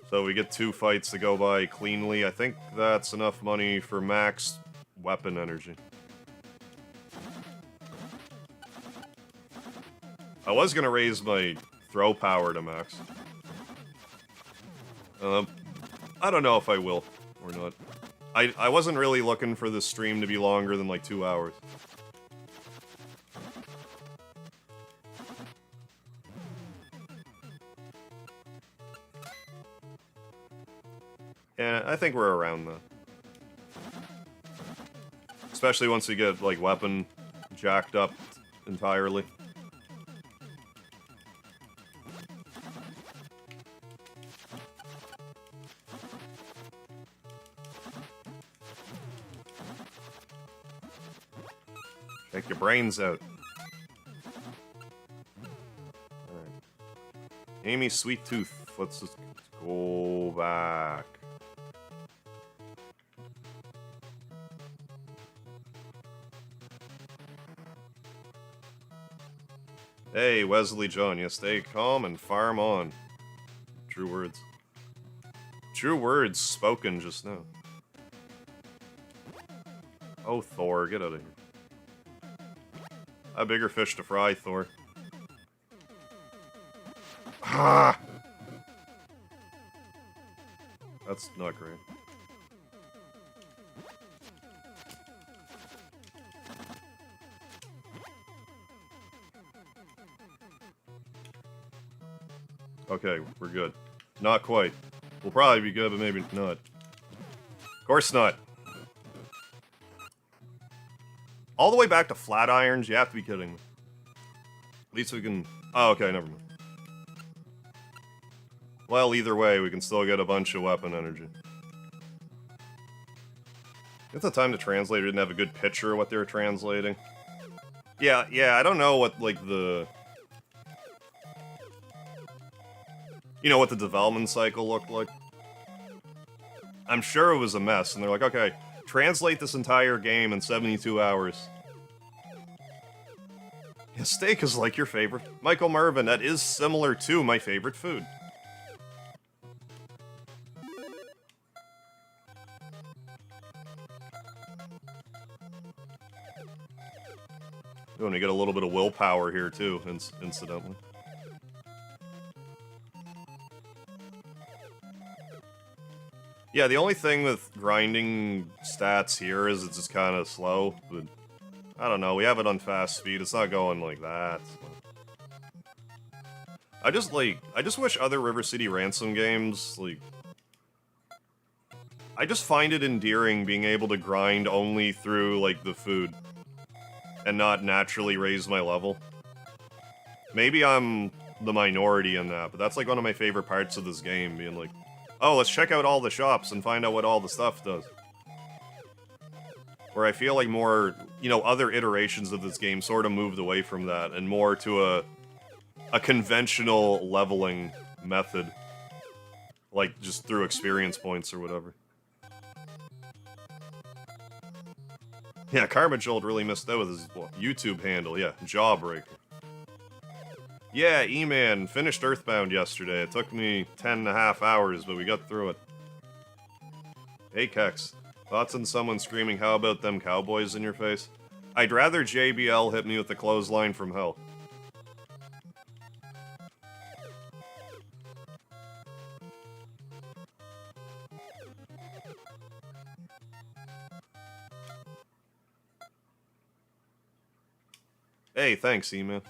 So we get 2 fights to go by cleanly. I think that's enough money for max weapon energy. I was gonna raise my throw power to max. I don't know if I will or not. I wasn't really looking for this stream to be longer than like 2 hours. Yeah, I think we're around that. Especially once we get, like, weapon jacked up entirely. Take your brains out. Alright. Amy Sweet Tooth. Let's just go back. Hey, Wesley John, you stay calm and farm on. True words. True words spoken just now. Oh, Thor, get out of here. A bigger fish to fry, Thor. Ah! That's not great. Okay, we're good. Not quite. We'll probably be good, but maybe not. Of course not. All the way back to flat irons? You have to be kidding me. At least we can... Oh, okay, never mind. Well, either way, we can still get a bunch of weapon energy. At the time the translator didn't have a good picture of what they were translating. Yeah, I don't know what, like, the... You know, what the development cycle looked like. I'm sure it was a mess, and they're like, okay, translate this entire game in 72 hours. Yeah, steak is like your favorite. Michael Mervin, that is similar to my favorite food. Oh, and you get a little bit of willpower here, too, incidentally. Yeah, the only thing with grinding stats here is it's just kind of slow, but I don't know, we have it on fast speed, it's not going like that. I just wish other River City Ransom games, like... I just find it endearing being able to grind only through, like, the food. And not naturally raise my level. Maybe I'm the minority in that, but that's like one of my favorite parts of this game, being like, oh, let's check out all the shops and find out what all the stuff does. Where I feel like more, you know, other iterations of this game sort of moved away from that, and more to a conventional leveling method. Like, just through experience points or whatever. Yeah, Karma Jolt really missed out with his YouTube handle, yeah, Jawbreaker. Yeah, E-Man, finished Earthbound yesterday. It took me 10.5 hours, but we got through it. Hey, Kex. Thoughts on someone screaming, how about them cowboys in your face? I'd rather JBL hit me with the clothesline from hell. Hey, thanks, E-Man.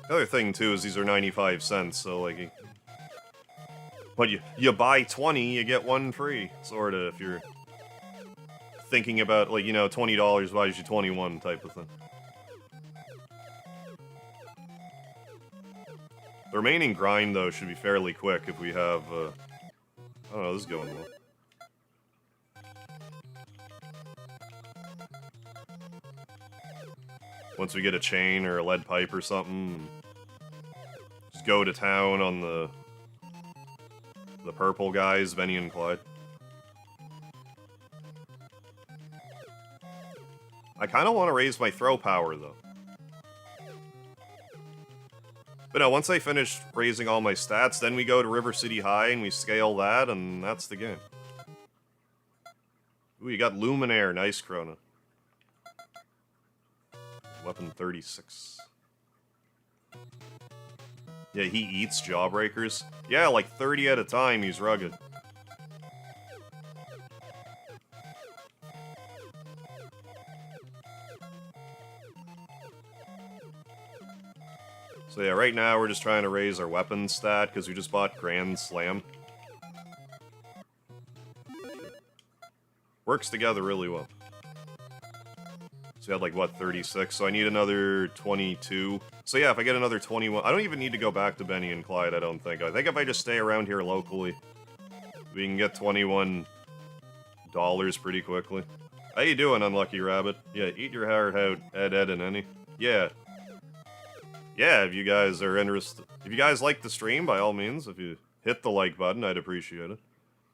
The other thing, too, is these are 95 cents, so, like... But you buy 20, you get one free, sorta, if you're thinking about, like, you know, $20 buys you 21 type of thing. The remaining grind, though, should be fairly quick if we have, I don't know, this is going well. Once we get a chain or a lead pipe or something, just go to town on the purple guys, Benny and Clyde. I kind of want to raise my throw power, though. But no, once I finish raising all my stats, then we go to River City High and we scale that, and that's the game. Ooh, you got Luminaire. Nice, Chrono. Weapon 36. Yeah, he eats Jawbreakers. Yeah, like 30 at a time, he's rugged. So yeah, right now we're just trying to raise our weapon stat, because we just bought Grand Slam. Works together really well. So we had like, what, 36? So I need another 22. So yeah, if I get another 21... I don't even need to go back to Benny and Clyde, I don't think. I think if I just stay around here locally, we can get $21 pretty quickly. How you doing, Unlucky Rabbit? Yeah, eat your heart out, Ed, and Any. Yeah. Yeah, if you guys are interested... If you guys like the stream, by all means, if you hit the like button, I'd appreciate it.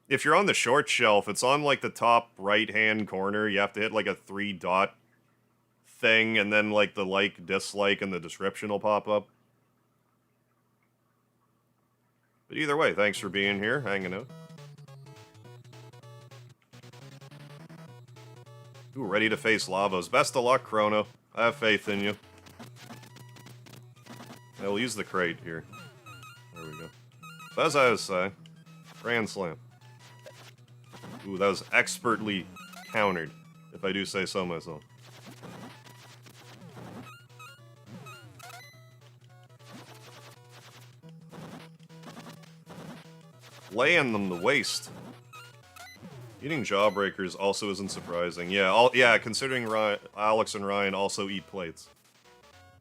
If you're on the short shelf, it's on, like, the top right-hand corner. You have to hit, like, a 3-dot thing, and then, like, the like, dislike, and the description will pop up. But either way, thanks for being here, hanging out. Ooh, ready to face Lavos. Best of luck, Chrono. I have faith in you. Yeah, we'll use the crate here. There we go. So as I was saying, Grand Slam. Ooh, that was expertly countered, if I do say so myself. Laying them to waste. Eating jawbreakers also isn't surprising. Yeah, considering Alex and Ryan also eat plates.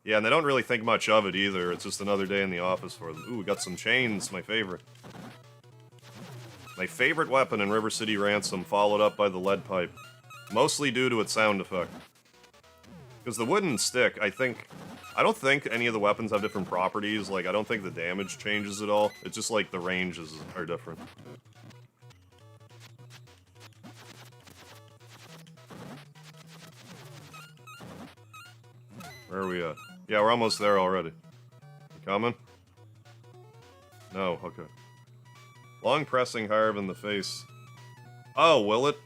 Yeah, and they don't really think much of it either. It's just another day in the office for them. Ooh, we got some chains, my favorite. My favorite weapon in River City Ransom, followed up by the lead pipe. Mostly due to its sound effect. Because the wooden stick, I don't think any of the weapons have different properties. Like, I don't think the damage changes at all. It's just like the ranges are different. Where are we at? Yeah, we're almost there already. You coming? No, okay. Long pressing Harv in the face. Oh, will it?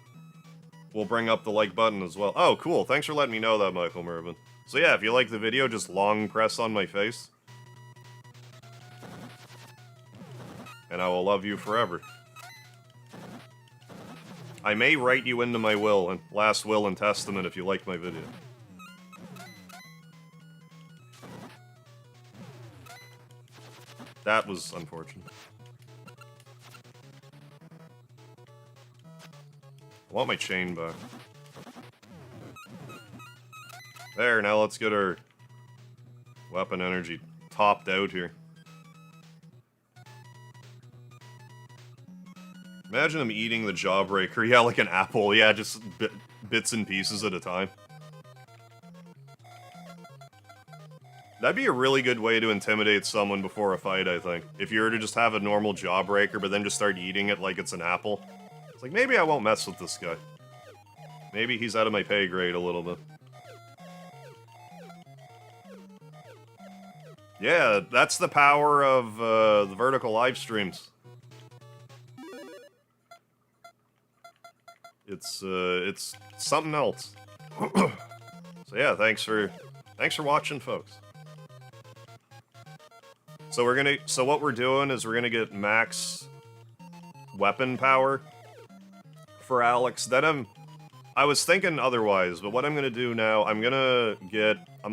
We'll bring up the like button as well. Oh, cool. Thanks for letting me know that, Michael Mervin. So yeah, if you like the video, just long press on my face. And I will love you forever. I may write you into my will, and last will and testament if you like my video. That was unfortunate. I want my chain back. There, now let's get our weapon energy topped out here. Imagine him eating the jawbreaker. Yeah, like an apple. Yeah, just bits and pieces at a time. That'd be a really good way to intimidate someone before a fight, I think. If you were to just have a normal jawbreaker, but then just start eating it like it's an apple. It's like, maybe I won't mess with this guy. Maybe he's out of my pay grade a little bit. Yeah, that's the power of the vertical live streams. It's something else. So yeah, thanks for watching, folks. So what we're doing is we're gonna get max weapon power for Alex. Then I was thinking otherwise, but what I'm gonna do now, I'm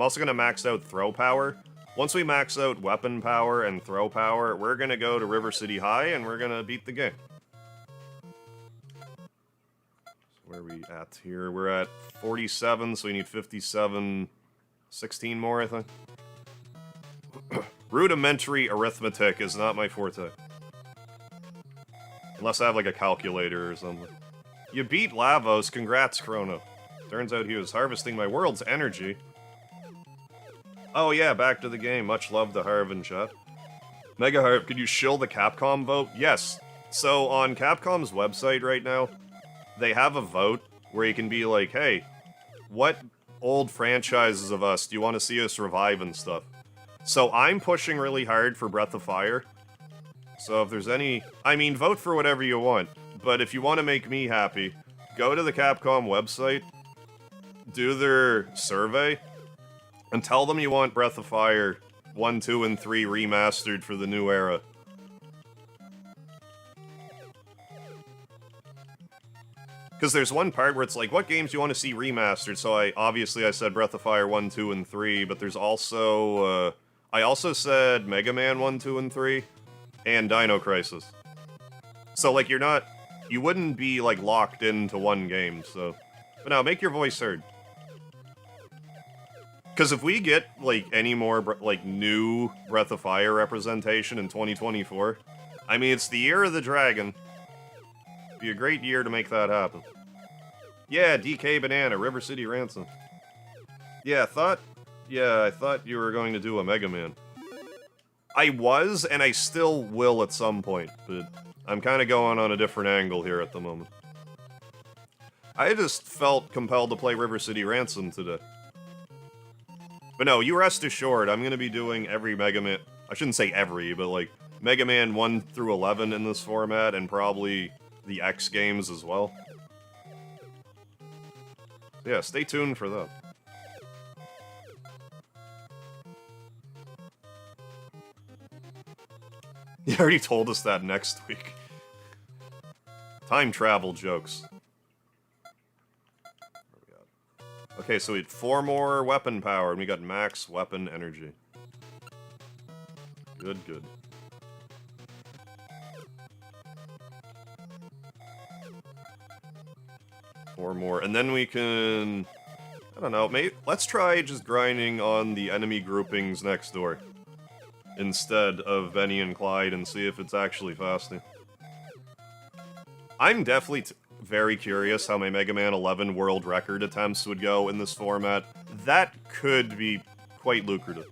also gonna max out throw power. Once we max out weapon power and throw power, we're gonna go to River City High and we're gonna beat the game. So where are we at here? We're at 47, so we need 57, 16 more, I think. Rudimentary arithmetic is not my forte. Unless I have like a calculator or something. You beat Lavos, congrats, Chrono. Turns out he was harvesting my world's energy. Oh yeah, back to the game. Much love to Harv and chat. Mega Harv, could you shill the Capcom vote? Yes. So on Capcom's website right now, they have a vote where you can be like, hey, what old franchises of us do you want to see us revive and stuff? So I'm pushing really hard for Breath of Fire. So if there's any... I mean, vote for whatever you want. But if you want to make me happy, go to the Capcom website, do their survey, and tell them you want Breath of Fire 1, 2, and 3 remastered for the new era. Because there's one part where it's like, what games do you want to see remastered? So I said Breath of Fire 1, 2, and 3, but there's also... I also said Mega Man 1, 2, and 3, and Dino Crisis. So, like, you wouldn't be, like, locked into one game, so... But now, make your voice heard. Because if we get, like, any more, like, new Breath of Fire representation in 2024, I mean, it's the year of the dragon. It'd be a great year to make that happen. Yeah, DK Banana, River City Ransom. Yeah, I thought you were going to do a Mega Man. I was, and I still will at some point, but I'm kind of going on a different angle here at the moment. I just felt compelled to play River City Ransom today. But no, you rest assured, I'm going to be doing every Mega Man... I shouldn't say every, but like, Mega Man 1 through 11 in this format, and probably the X games as well. Yeah, stay tuned for that. already told us that next week. Time travel jokes. Okay, so we had 4 more weapon power, and we got max weapon energy. Good, good. Four more, and then we can... I don't know, maybe... Let's try just grinding on the enemy groupings next door. Instead of Benny and Clyde, and see if it's actually faster. I'm definitely very curious how my Mega Man 11 world record attempts would go in this format. That could be quite lucrative.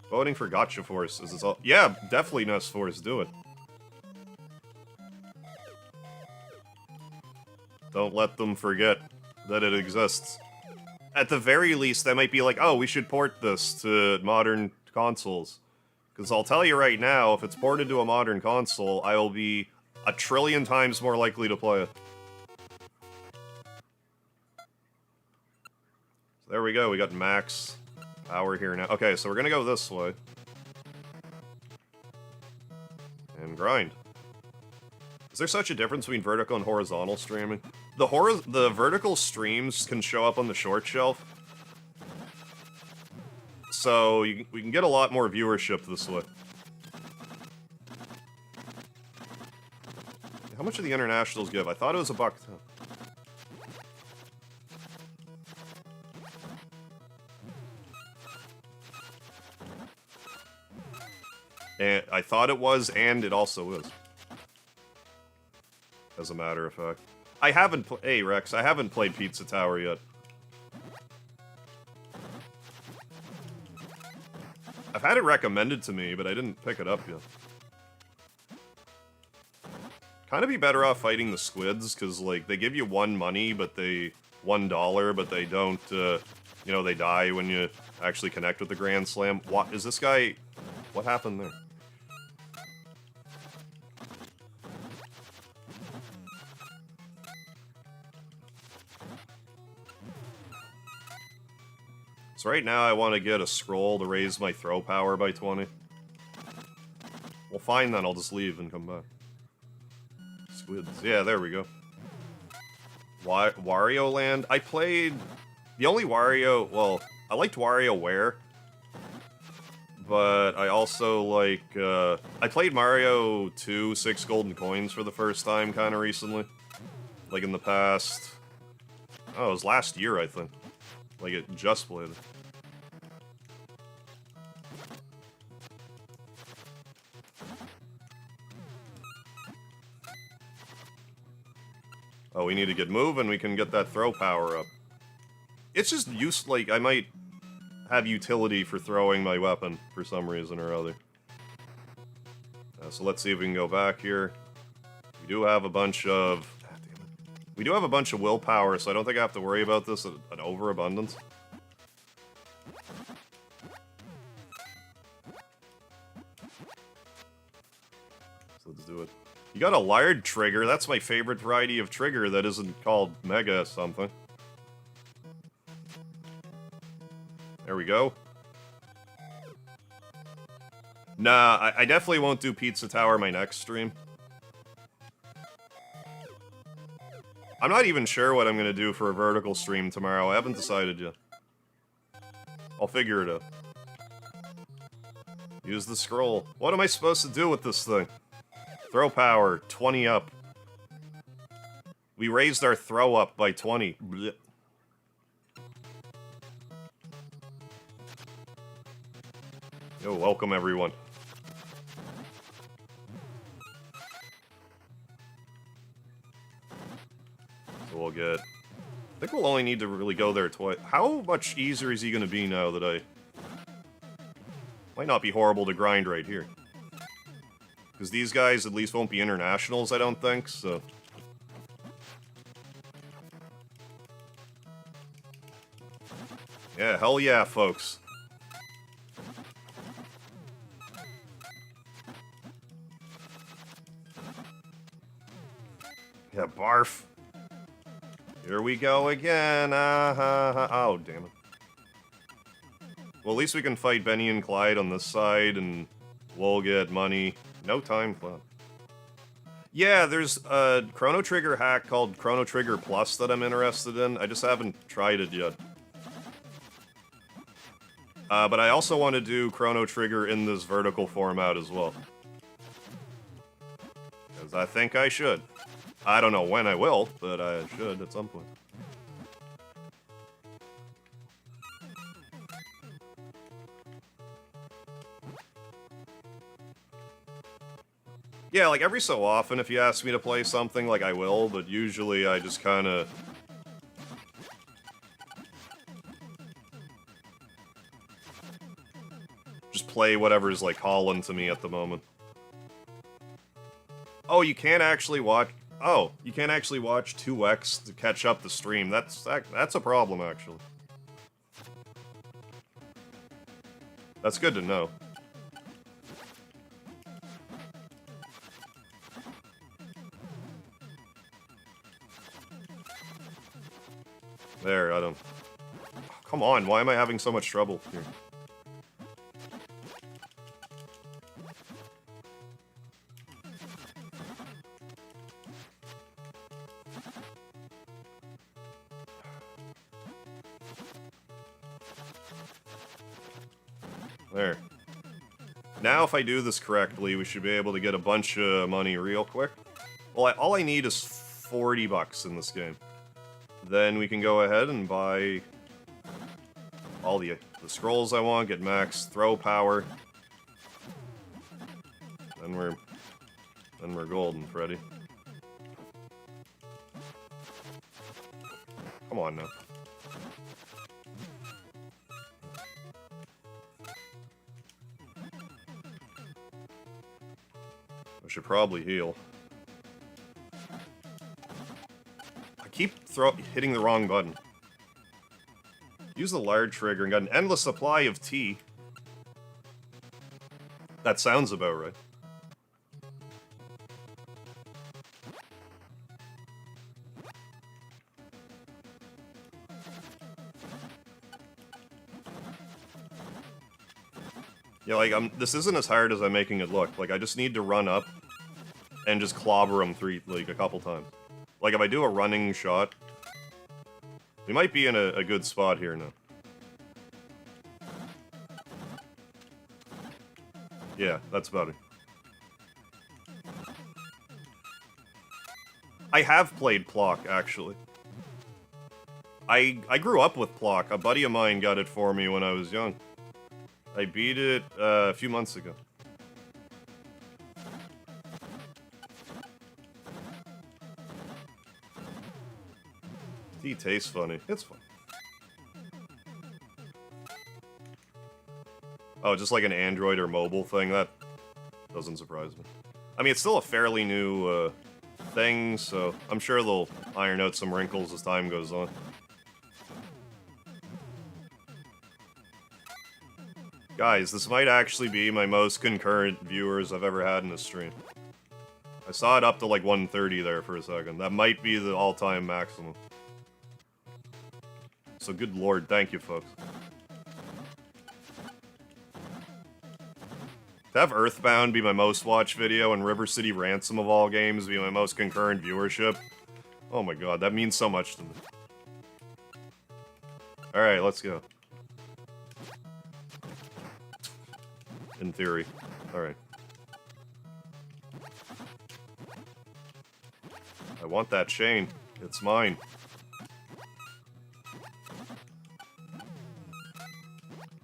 Voting for Gotcha Force. Is this all? Yeah, definitely Nest Force, do it. Don't let them forget that it exists. At the very least, they might be like, oh, we should port this to modern consoles. Because I'll tell you right now, if it's ported to a modern console, I will be 1 trillion times more likely to play it. So there we go, we got max power here now. Okay, so we're gonna go this way. And grind. Is there such a difference between vertical and horizontal streaming? The vertical streams can show up on the short shelf. So we can get a lot more viewership this way. How much do the internationals give? I thought it was $1. And I thought it was, and it also is. As a matter of fact. I haven't hey, Rex, I haven't played Pizza Tower yet. I've had it recommended to me, but I didn't pick it up yet. Kind of be better off fighting the squids, because, like, they give you 1 money, but they... $1, but they don't, you know, they die when you actually connect with the Grand Slam. What, is this guy... What happened there? So right now I want to get a scroll to raise my throw power by 20. Well, fine then, I'll just leave and come back. Squids. Yeah, there we go. Wario Land? I played... The only Wario... Well, I liked WarioWare. But I also like... I played Mario 2 6 Golden Coins for the first time kind of recently. Like in the past... Oh, it was last year, I think. Like, it just played it. Oh, we need to get moving, we can get that throw power up. It's just like, I might have utility for throwing my weapon for some reason or other. So let's see if we can go back here. We do have a bunch of... We do have a bunch of willpower, so I don't think I have to worry about this, an overabundance. So let's do it. You got a lard trigger, that's my favorite variety of trigger that isn't called Mega something. There we go. Nah, I definitely won't do Pizza Tower my next stream. I'm not even sure what I'm gonna do for a vertical stream tomorrow. I haven't decided yet. I'll figure it out. Use the scroll. What am I supposed to do with this thing? Throw power, 20 up. We raised our throw up by 20. Blech. Yo, welcome everyone. So we'll get... I think we'll only need to really go there twice. How much easier is he going to be now that I... Might not be horrible to grind right here. Because these guys at least won't be internationals, I don't think, so... Yeah, hell yeah, folks. Yeah, barf. Here we go again. Oh, damn it. Well, at least we can fight Benny and Clyde on this side, and We'll get money. No time flat. Yeah, there's a Chrono Trigger hack called Chrono Trigger Plus that I'm interested in. I just haven't tried it yet. But I also want to do Chrono Trigger in this vertical format as well. Because I think I should. I don't know when I will, but I should at some point. Yeah, like every so often, if you ask me to play something, like I will, but usually I just kind of... just play whatever's, like, calling to me at the moment. Oh, you can't actually watch... Oh, you can't actually watch 2x to catch up the stream. That's a problem, actually. That's good to know. There, I don't... Come on, why am I having so much trouble here? There. Now if I do this correctly, we should be able to get a bunch of money real quick. Well, all I need is 40 bucks in this game. Then we can go ahead and buy all the scrolls I want, get max throw power. Then we're golden, Freddy. Come on now. I should probably heal. I keep hitting the wrong button. Use the large trigger and got an endless supply of tea. That sounds about right. Yeah, like, this isn't as hard as I'm making it look. Like, I just need to run up and just clobber him a couple times. Like, if I do a running shot, we might be in a good spot here now. Yeah, that's about it. I have played Plock, actually. I grew up with Plock. A buddy of mine got it for me when I was young. I beat it a few months ago. Tea tastes funny. It's fun. Oh, just like an Android or mobile thing? That doesn't surprise me. I mean, it's still a fairly new thing, so I'm sure they'll iron out some wrinkles as time goes on. Guys, this might actually be my most concurrent viewers I've ever had in a stream. I saw it up to like 130 there for a second. That might be the all-time maximum. So good lord, thank you, folks. To have Earthbound be my most watched video and River City Ransom of all games be my most concurrent viewership, oh my god, that means so much to me. Alright, let's go. In theory. Alright. I want that chain. It's mine.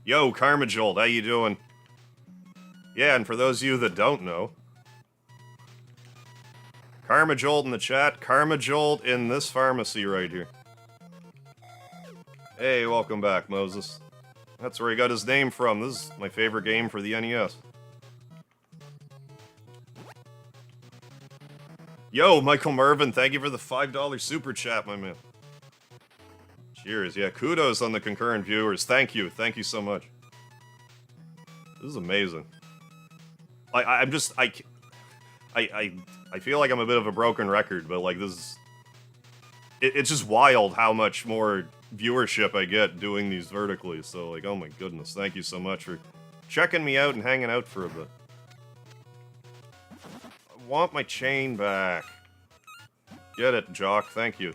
Yo, Karma Jolt, how you doing? Yeah, and for those of you that don't know, Karma Jolt in the chat, Karma Jolt in this pharmacy right here. Hey, welcome back, Moses. That's where he got his name from. This is my favorite game for the NES. Yo, Michael Mervin, thank you for the $5 super chat, my man. Cheers. Yeah, kudos on the concurrent viewers. Thank you so much. This is amazing. I feel like I'm a bit of a broken record, but like this is... It's just wild how much more viewership I get doing these vertically, so like, oh my goodness, thank you so much for checking me out and hanging out for a bit. want my chain back. Get it, Jock. Thank you.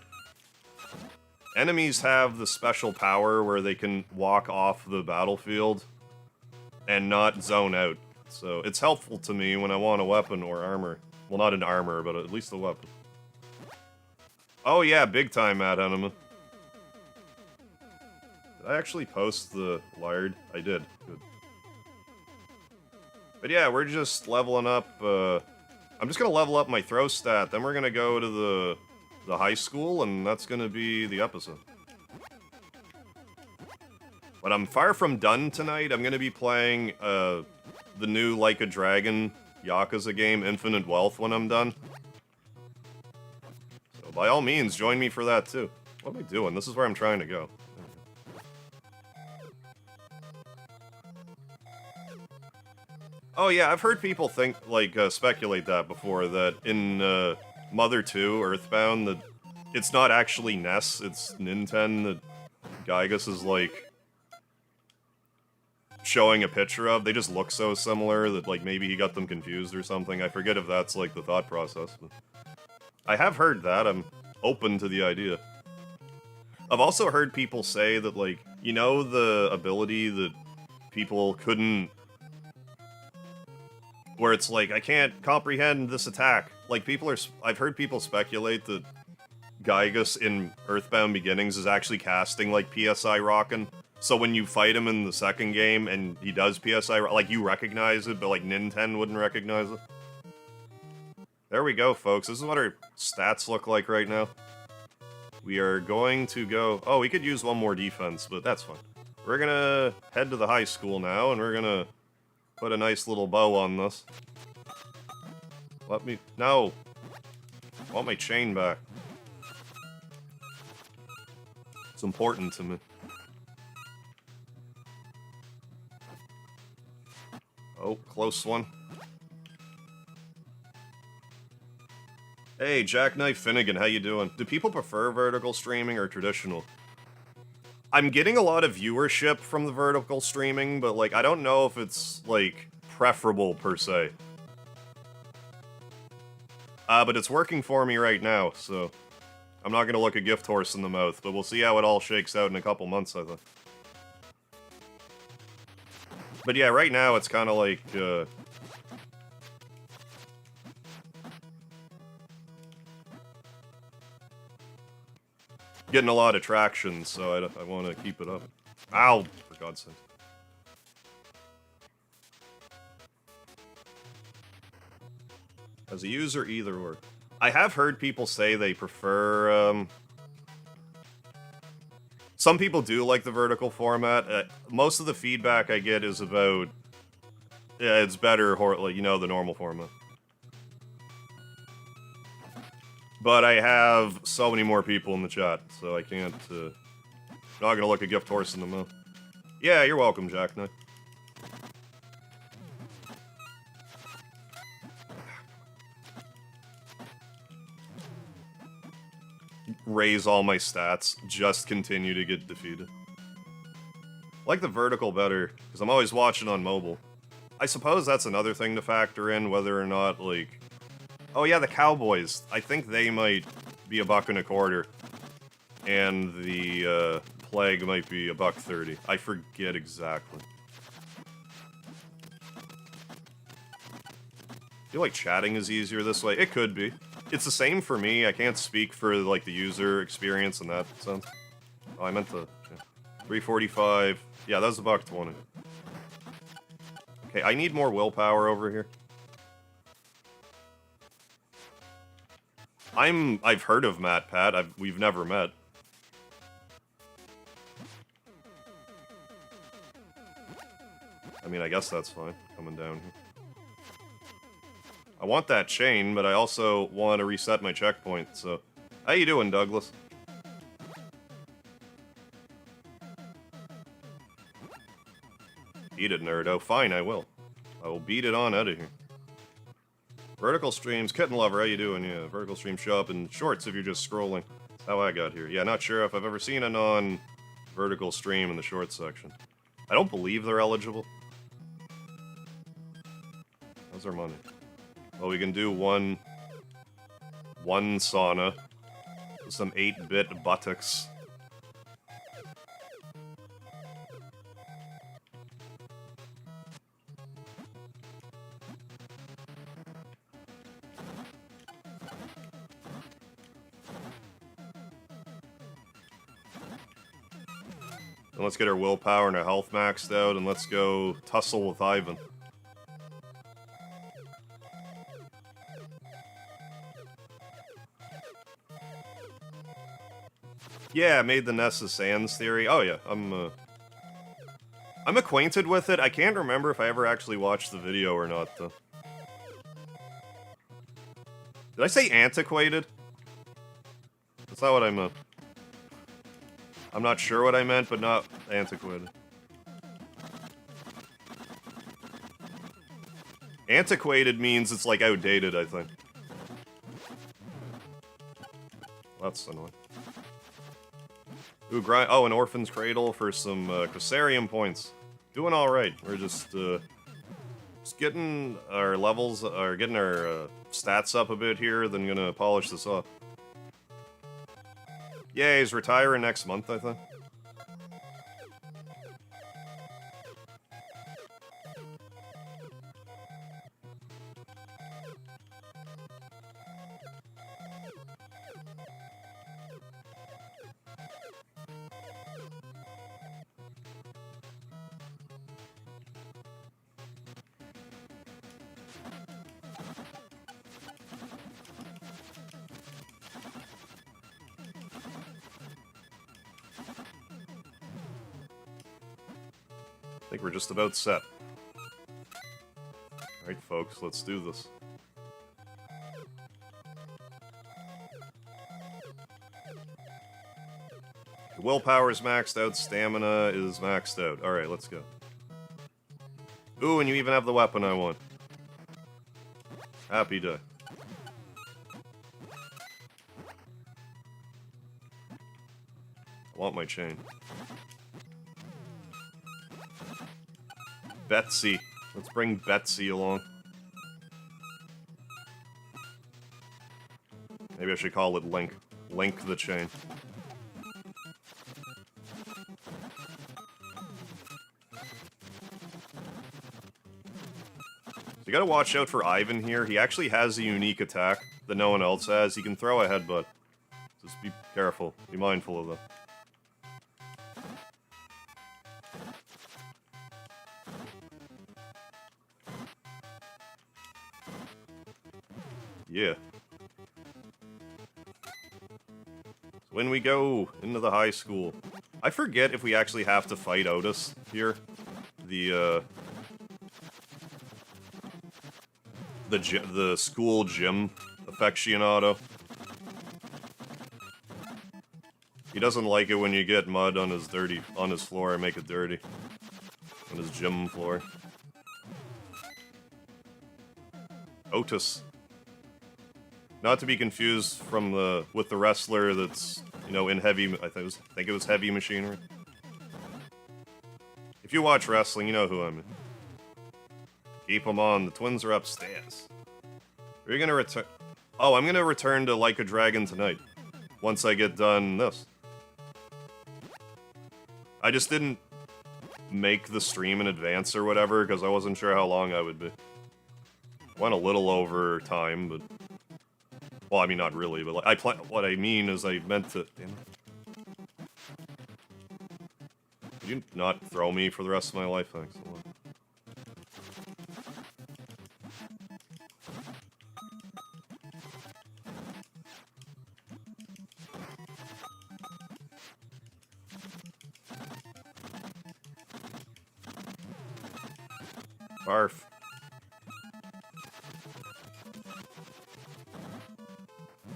Enemies have the special power where they can walk off the battlefield and not zone out. So it's helpful to me when I want a weapon or armor. Well, not an armor, but at least a weapon. Oh yeah, big time, Matt Enema. Did I actually post the lard? I did. Good. But yeah, we're just leveling up. I'm just gonna level up my throw stat. Then we're gonna go to the high school, and that's gonna be the episode. But I'm far from done tonight. I'm gonna be playing the new Like a Dragon Yakuza game, Infinite Wealth, when I'm done. So by all means, join me for that too. What am I doing? This is where I'm trying to go. Oh yeah, I've heard people think, like, speculate that before, that in Mother 2, Earthbound, that it's not actually NES, it's Nintendo that Gygus is, like, showing a picture of. They just look so similar that, like, maybe he got them confused or something. I forget if that's, like, the thought process, but I have heard that. I'm open to the idea. I've also heard people say that, like, you know the ability that people couldn't... where it's like, I can't comprehend this attack. Like, I've heard people speculate that Gygus in Earthbound Beginnings is actually casting, like, PSI Rockin'. So when you fight him in the second game and he does PSI, like, you recognize it, but, like, Nintendo wouldn't recognize it. There we go, folks. This is what our stats look like right now. We are going to go... Oh, we could use one more defense, but that's fine. We're gonna head to the high school now, and we're gonna put a nice little bow on this. Let me... No! I want my chain back. It's important to me. Oh, close one. Hey, Jackknife Finnegan, how you doing? Do people prefer vertical streaming or traditional? I'm getting a lot of viewership from the vertical streaming, but, like, I don't know if it's, like, preferable, per se. But it's working for me right now, so I'm not gonna look a gift horse in the mouth, but we'll see how it all shakes out in a couple months, I think. But yeah, right now it's kind of like, getting a lot of traction, so I want to keep it up. Ow! For God's sake. As a user, either or. I have heard people say they prefer, some people do like the vertical format. Most of the feedback I get is about, yeah, it's better, like, you know, the normal format. But I have so many more people in the chat, so I can't, not gonna look a gift horse in the mouth. Yeah, you're welcome, Jack Knight. Raise all my stats, just continue to get defeated. I like the vertical better, because I'm always watching on mobile. I suppose that's another thing to factor in, whether or not, like... Oh yeah, the Cowboys. I think they might be $1.25. And the, Plague might be $1.30. I forget exactly. I feel like chatting is easier this way. It could be. It's the same for me. I can't speak for, like, the user experience in that sense. Oh, I meant to... Yeah. $3.45. Yeah, that was $1.20. Okay, I need more willpower over here. I've heard of Matt Pat. We've never met. I mean, I guess that's fine. Coming down here. I want that chain, but I also want to reset my checkpoint, so... How you doing, Douglas? Beat it, nerdo. Fine, I will. I will beat it on out of here. Vertical streams. Kitten Lover, how you doing? Yeah, vertical streams show up in shorts if you're just scrolling. That's how I got here. Yeah, not sure if I've ever seen a non-vertical stream in the shorts section. I don't believe they're eligible. How's our money? Well, we can do one sauna. Some 8-bit buttocks. And let's get our willpower and our health maxed out, and let's go tussle with Ivan. Yeah, I made the Ness of Sands theory. Oh yeah, I'm acquainted with it. I can't remember if I ever actually watched the video or not, though. Did I say antiquated? That's not what I meant. I'm not sure what I meant, but not antiquated. Antiquated means it's, like, outdated, I think. That's annoying. Ooh, grind. Oh, an Orphan's Cradle for some Crucerium points. Doing alright. We're just getting our levels, or getting our stats up a bit here, then gonna polish this up. Yeah, he's retiring next month, I think. I think we're just about set. Alright, folks, let's do this. Willpower is maxed out, stamina is maxed out. Alright, let's go. Ooh, and you even have the weapon I want. Happy day. I want my chain. Betsy. Let's bring Betsy along. Maybe I should call it Link. Link the chain. So you gotta watch out for Ivan here. He actually has a unique attack that no one else has. He can throw a headbutt. Just be careful. Be mindful of that. Yeah. So when we go into the high school, I forget if we actually have to fight Otis here. The school gym aficionado. He doesn't like it when you get mud on his floor and make it dirty. On his gym floor. Otis. Not to be confused with the wrestler that's, you know, in heavy. I think it was Heavy Machinery. If you watch wrestling, you know who I mean. Keep them on. The twins are upstairs. Are you gonna return? Oh, I'm gonna return to Like a Dragon tonight. Once I get done this. I just didn't make the stream in advance or whatever because I wasn't sure how long I would be. Went a little over time, but. Well, I mean, not really, but like, what I mean is I meant to... Damn it. Could you not throw me for the rest of my life? Thanks a lot. Barf.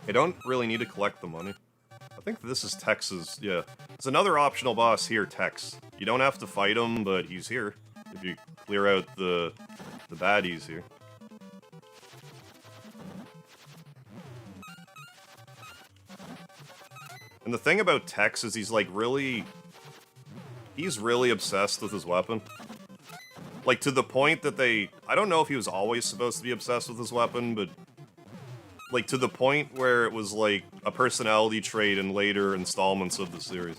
I don't really need to collect the money. I think this is Tex's, yeah. There's another optional boss here, Tex. You don't have to fight him, but he's here. If you clear out the baddies here. And the thing about Tex is he's like really... He's really obsessed with his weapon. Like, to the point that they... I don't know if he was always supposed to be obsessed with his weapon, but... Like, to the point where it was, like, a personality trait in later installments of the series.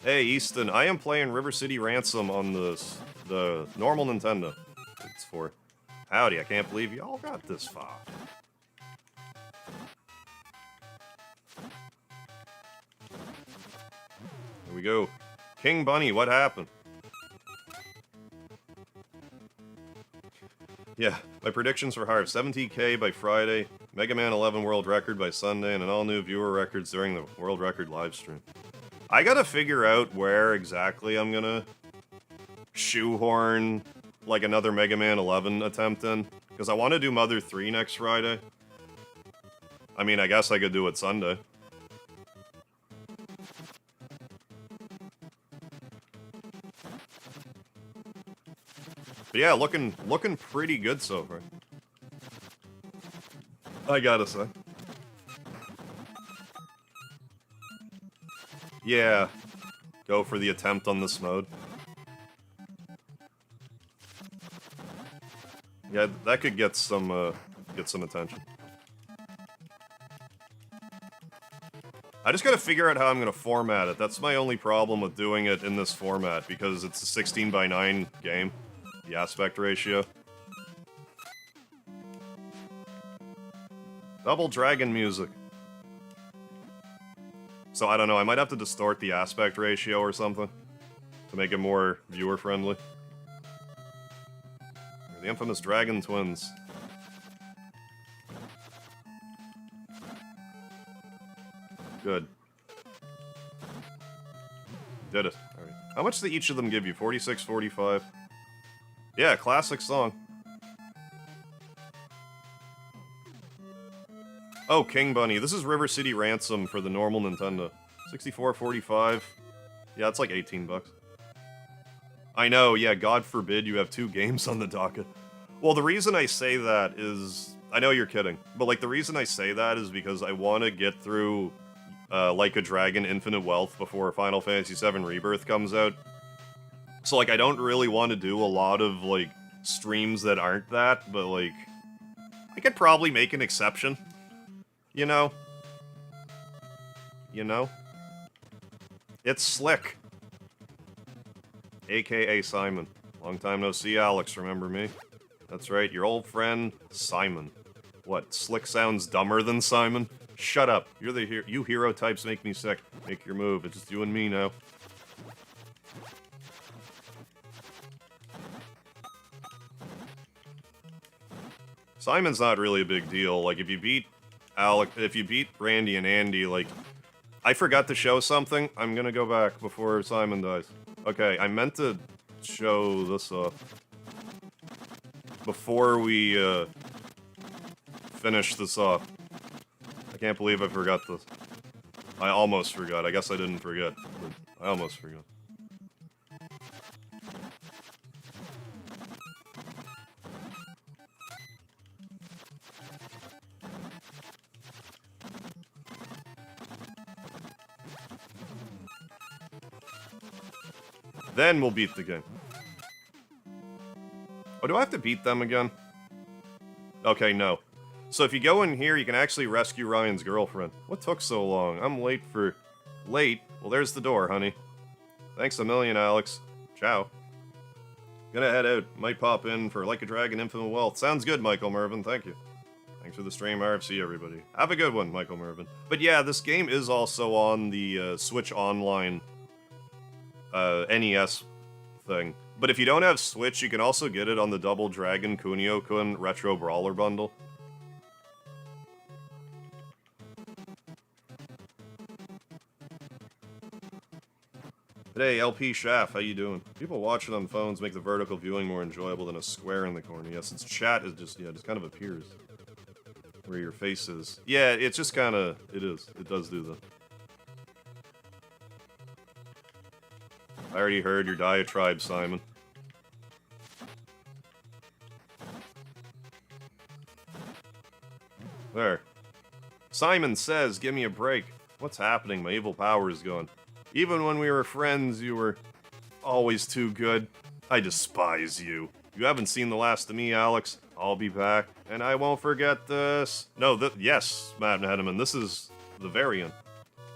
Hey, Easton, I am playing River City Ransom on the normal Nintendo. It's for... Howdy, I can't believe y'all got this far. Here we go. King Bunny, what happened? Yeah, my predictions for Harv, 70k by Friday, Mega Man 11 world record by Sunday, and an all-new viewer records during the world record live stream. I gotta figure out where exactly I'm gonna shoehorn, like, another Mega Man 11 attempt in, because I want to do Mother 3 next Friday. I mean, I guess I could do it Sunday. But yeah, looking pretty good so far. I gotta say. Yeah. Go for the attempt on this mode. Yeah, that could get some attention. I just gotta figure out how I'm gonna format it. That's my only problem with doing it in this format, because it's a 16:9 game. The aspect ratio. Double dragon music. So I don't know, I might have to distort the aspect ratio or something to make it more viewer friendly. The infamous Dragon Twins. Good. Did it. Alright. How much did each of them give you? 46, 45? Yeah, classic song. Oh, King Bunny. This is River City Ransom for the normal Nintendo. 64.45. Yeah, it's like 18 bucks. I know, yeah, God forbid you have 2 games on the docket. Well, the reason I say that is... I know you're kidding, but, like, the reason I say that is because I want to get through Like a Dragon Infinite Wealth before Final Fantasy VII Rebirth comes out. So, like, I don't really want to do a lot of, like, streams that aren't that, but, like, I could probably make an exception. You know? You know? It's Slick. AKA Simon. Long time no see, Alex, remember me? That's right, your old friend, Simon. What, Slick sounds dumber than Simon? Shut up. You're the you hero types make me sick. Make your move. It's just you and me now. Simon's not really a big deal. Like, if you beat Randy and Andy, like, I forgot to show something. I'm gonna go back before Simon dies. Okay, I meant to show this off before we finish this off. I can't believe I forgot this. I almost forgot. I guess I didn't forget, but I almost forgot. Then we'll beat the game. Oh, do I have to beat them again? Okay, no. So if you go in here, you can actually rescue Ryan's girlfriend. What took so long? I'm late for... Late? Well, there's the door, honey. Thanks a million, Alex. Ciao. Gonna head out. Might pop in for Like a Dragon Infinite Wealth. Sounds good, Michael Mervin. Thank you. Thanks for the stream, RFC, everybody. Have a good one, Michael Mervin. But yeah, this game is also on the Switch Online NES thing. But if you don't have Switch, you can also get it on the Double Dragon Kunio-kun Retro Brawler bundle. Hey, LP Shaft, how you doing? People watching on phones make the vertical viewing more enjoyable than a square in the corner. Yes, its chat is just, yeah, just kind of appears where your face is. Yeah, it's just kind of, it is. It does do that. I already heard your diatribe, Simon. There. Simon says, give me a break. What's happening? My evil power is gone. Even when we were friends, you were always too good. I despise you. You haven't seen the last of me, Alex. I'll be back, and I won't forget this. No, yes, Matt Henneman, this is the variant.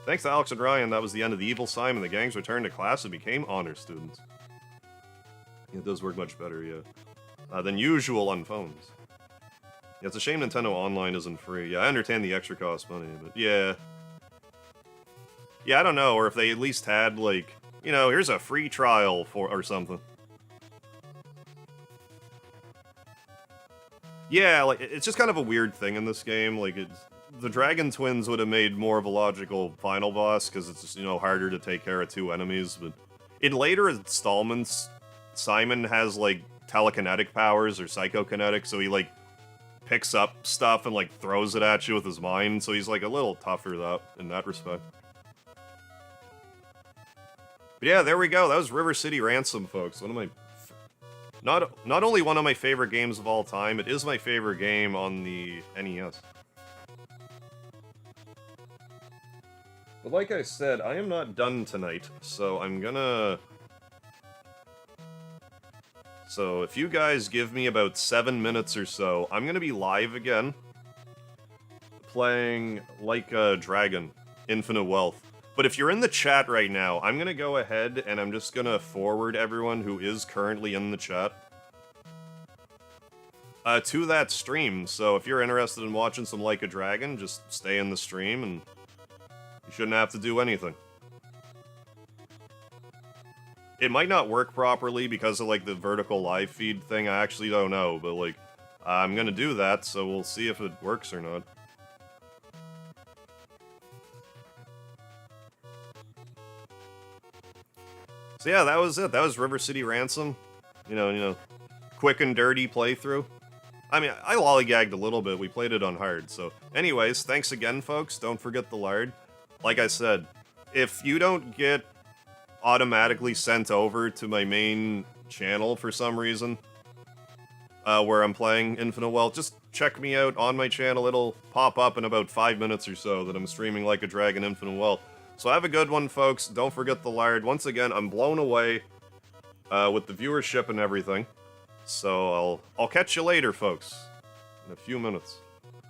Thanks to Alex and Ryan, that was the end of the Evil Simon. The gangs returned to class and became honor students. It does work much better, yeah, than usual on phones. Yeah, it's a shame Nintendo Online isn't free. Yeah, I understand the extra cost money, but yeah. Yeah, I don't know, or if they at least had, like, you know, here's a free trial for, or something. Yeah, like, it's just kind of a weird thing in this game, like, the Dragon Twins would have made more of a logical final boss, because it's just, you know, harder to take care of two enemies, but in later installments, Simon has, like, telekinetic powers, or psychokinetic, so he, like, picks up stuff and, like, throws it at you with his mind, so he's, like, a little tougher in that respect. But yeah, there we go, that was River City Ransom, folks, one of my... Not only one of my favorite games of all time, it is my favorite game on the NES. But like I said, I am not done tonight, so I'm gonna... So if you guys give me about 7 minutes or so, I'm gonna be live again, playing Like a Dragon, Infinite Wealth. But if you're in the chat right now, I'm gonna go ahead and I'm just gonna forward everyone who is currently in the chat to that stream. So if you're interested in watching some Like a Dragon, just stay in the stream and you shouldn't have to do anything. It might not work properly because of, like, the vertical live feed thing, I actually don't know, but, like, I'm gonna do that, so we'll see if it works or not. So yeah, that was it. That was River City Ransom. You know, quick and dirty playthrough. I mean, I lollygagged a little bit. We played it on hard. So anyways, thanks again, folks. Don't forget the lard. Like I said, if you don't get automatically sent over to my main channel for some reason, where I'm playing Infinite Wealth, just check me out on my channel. It'll pop up in about 5 minutes or so that I'm streaming Like a Dragon Infinite Wealth. So have a good one, folks. Don't forget the lard. Once again, I'm blown away with the viewership and everything. So I'll catch you later, folks, in a few minutes.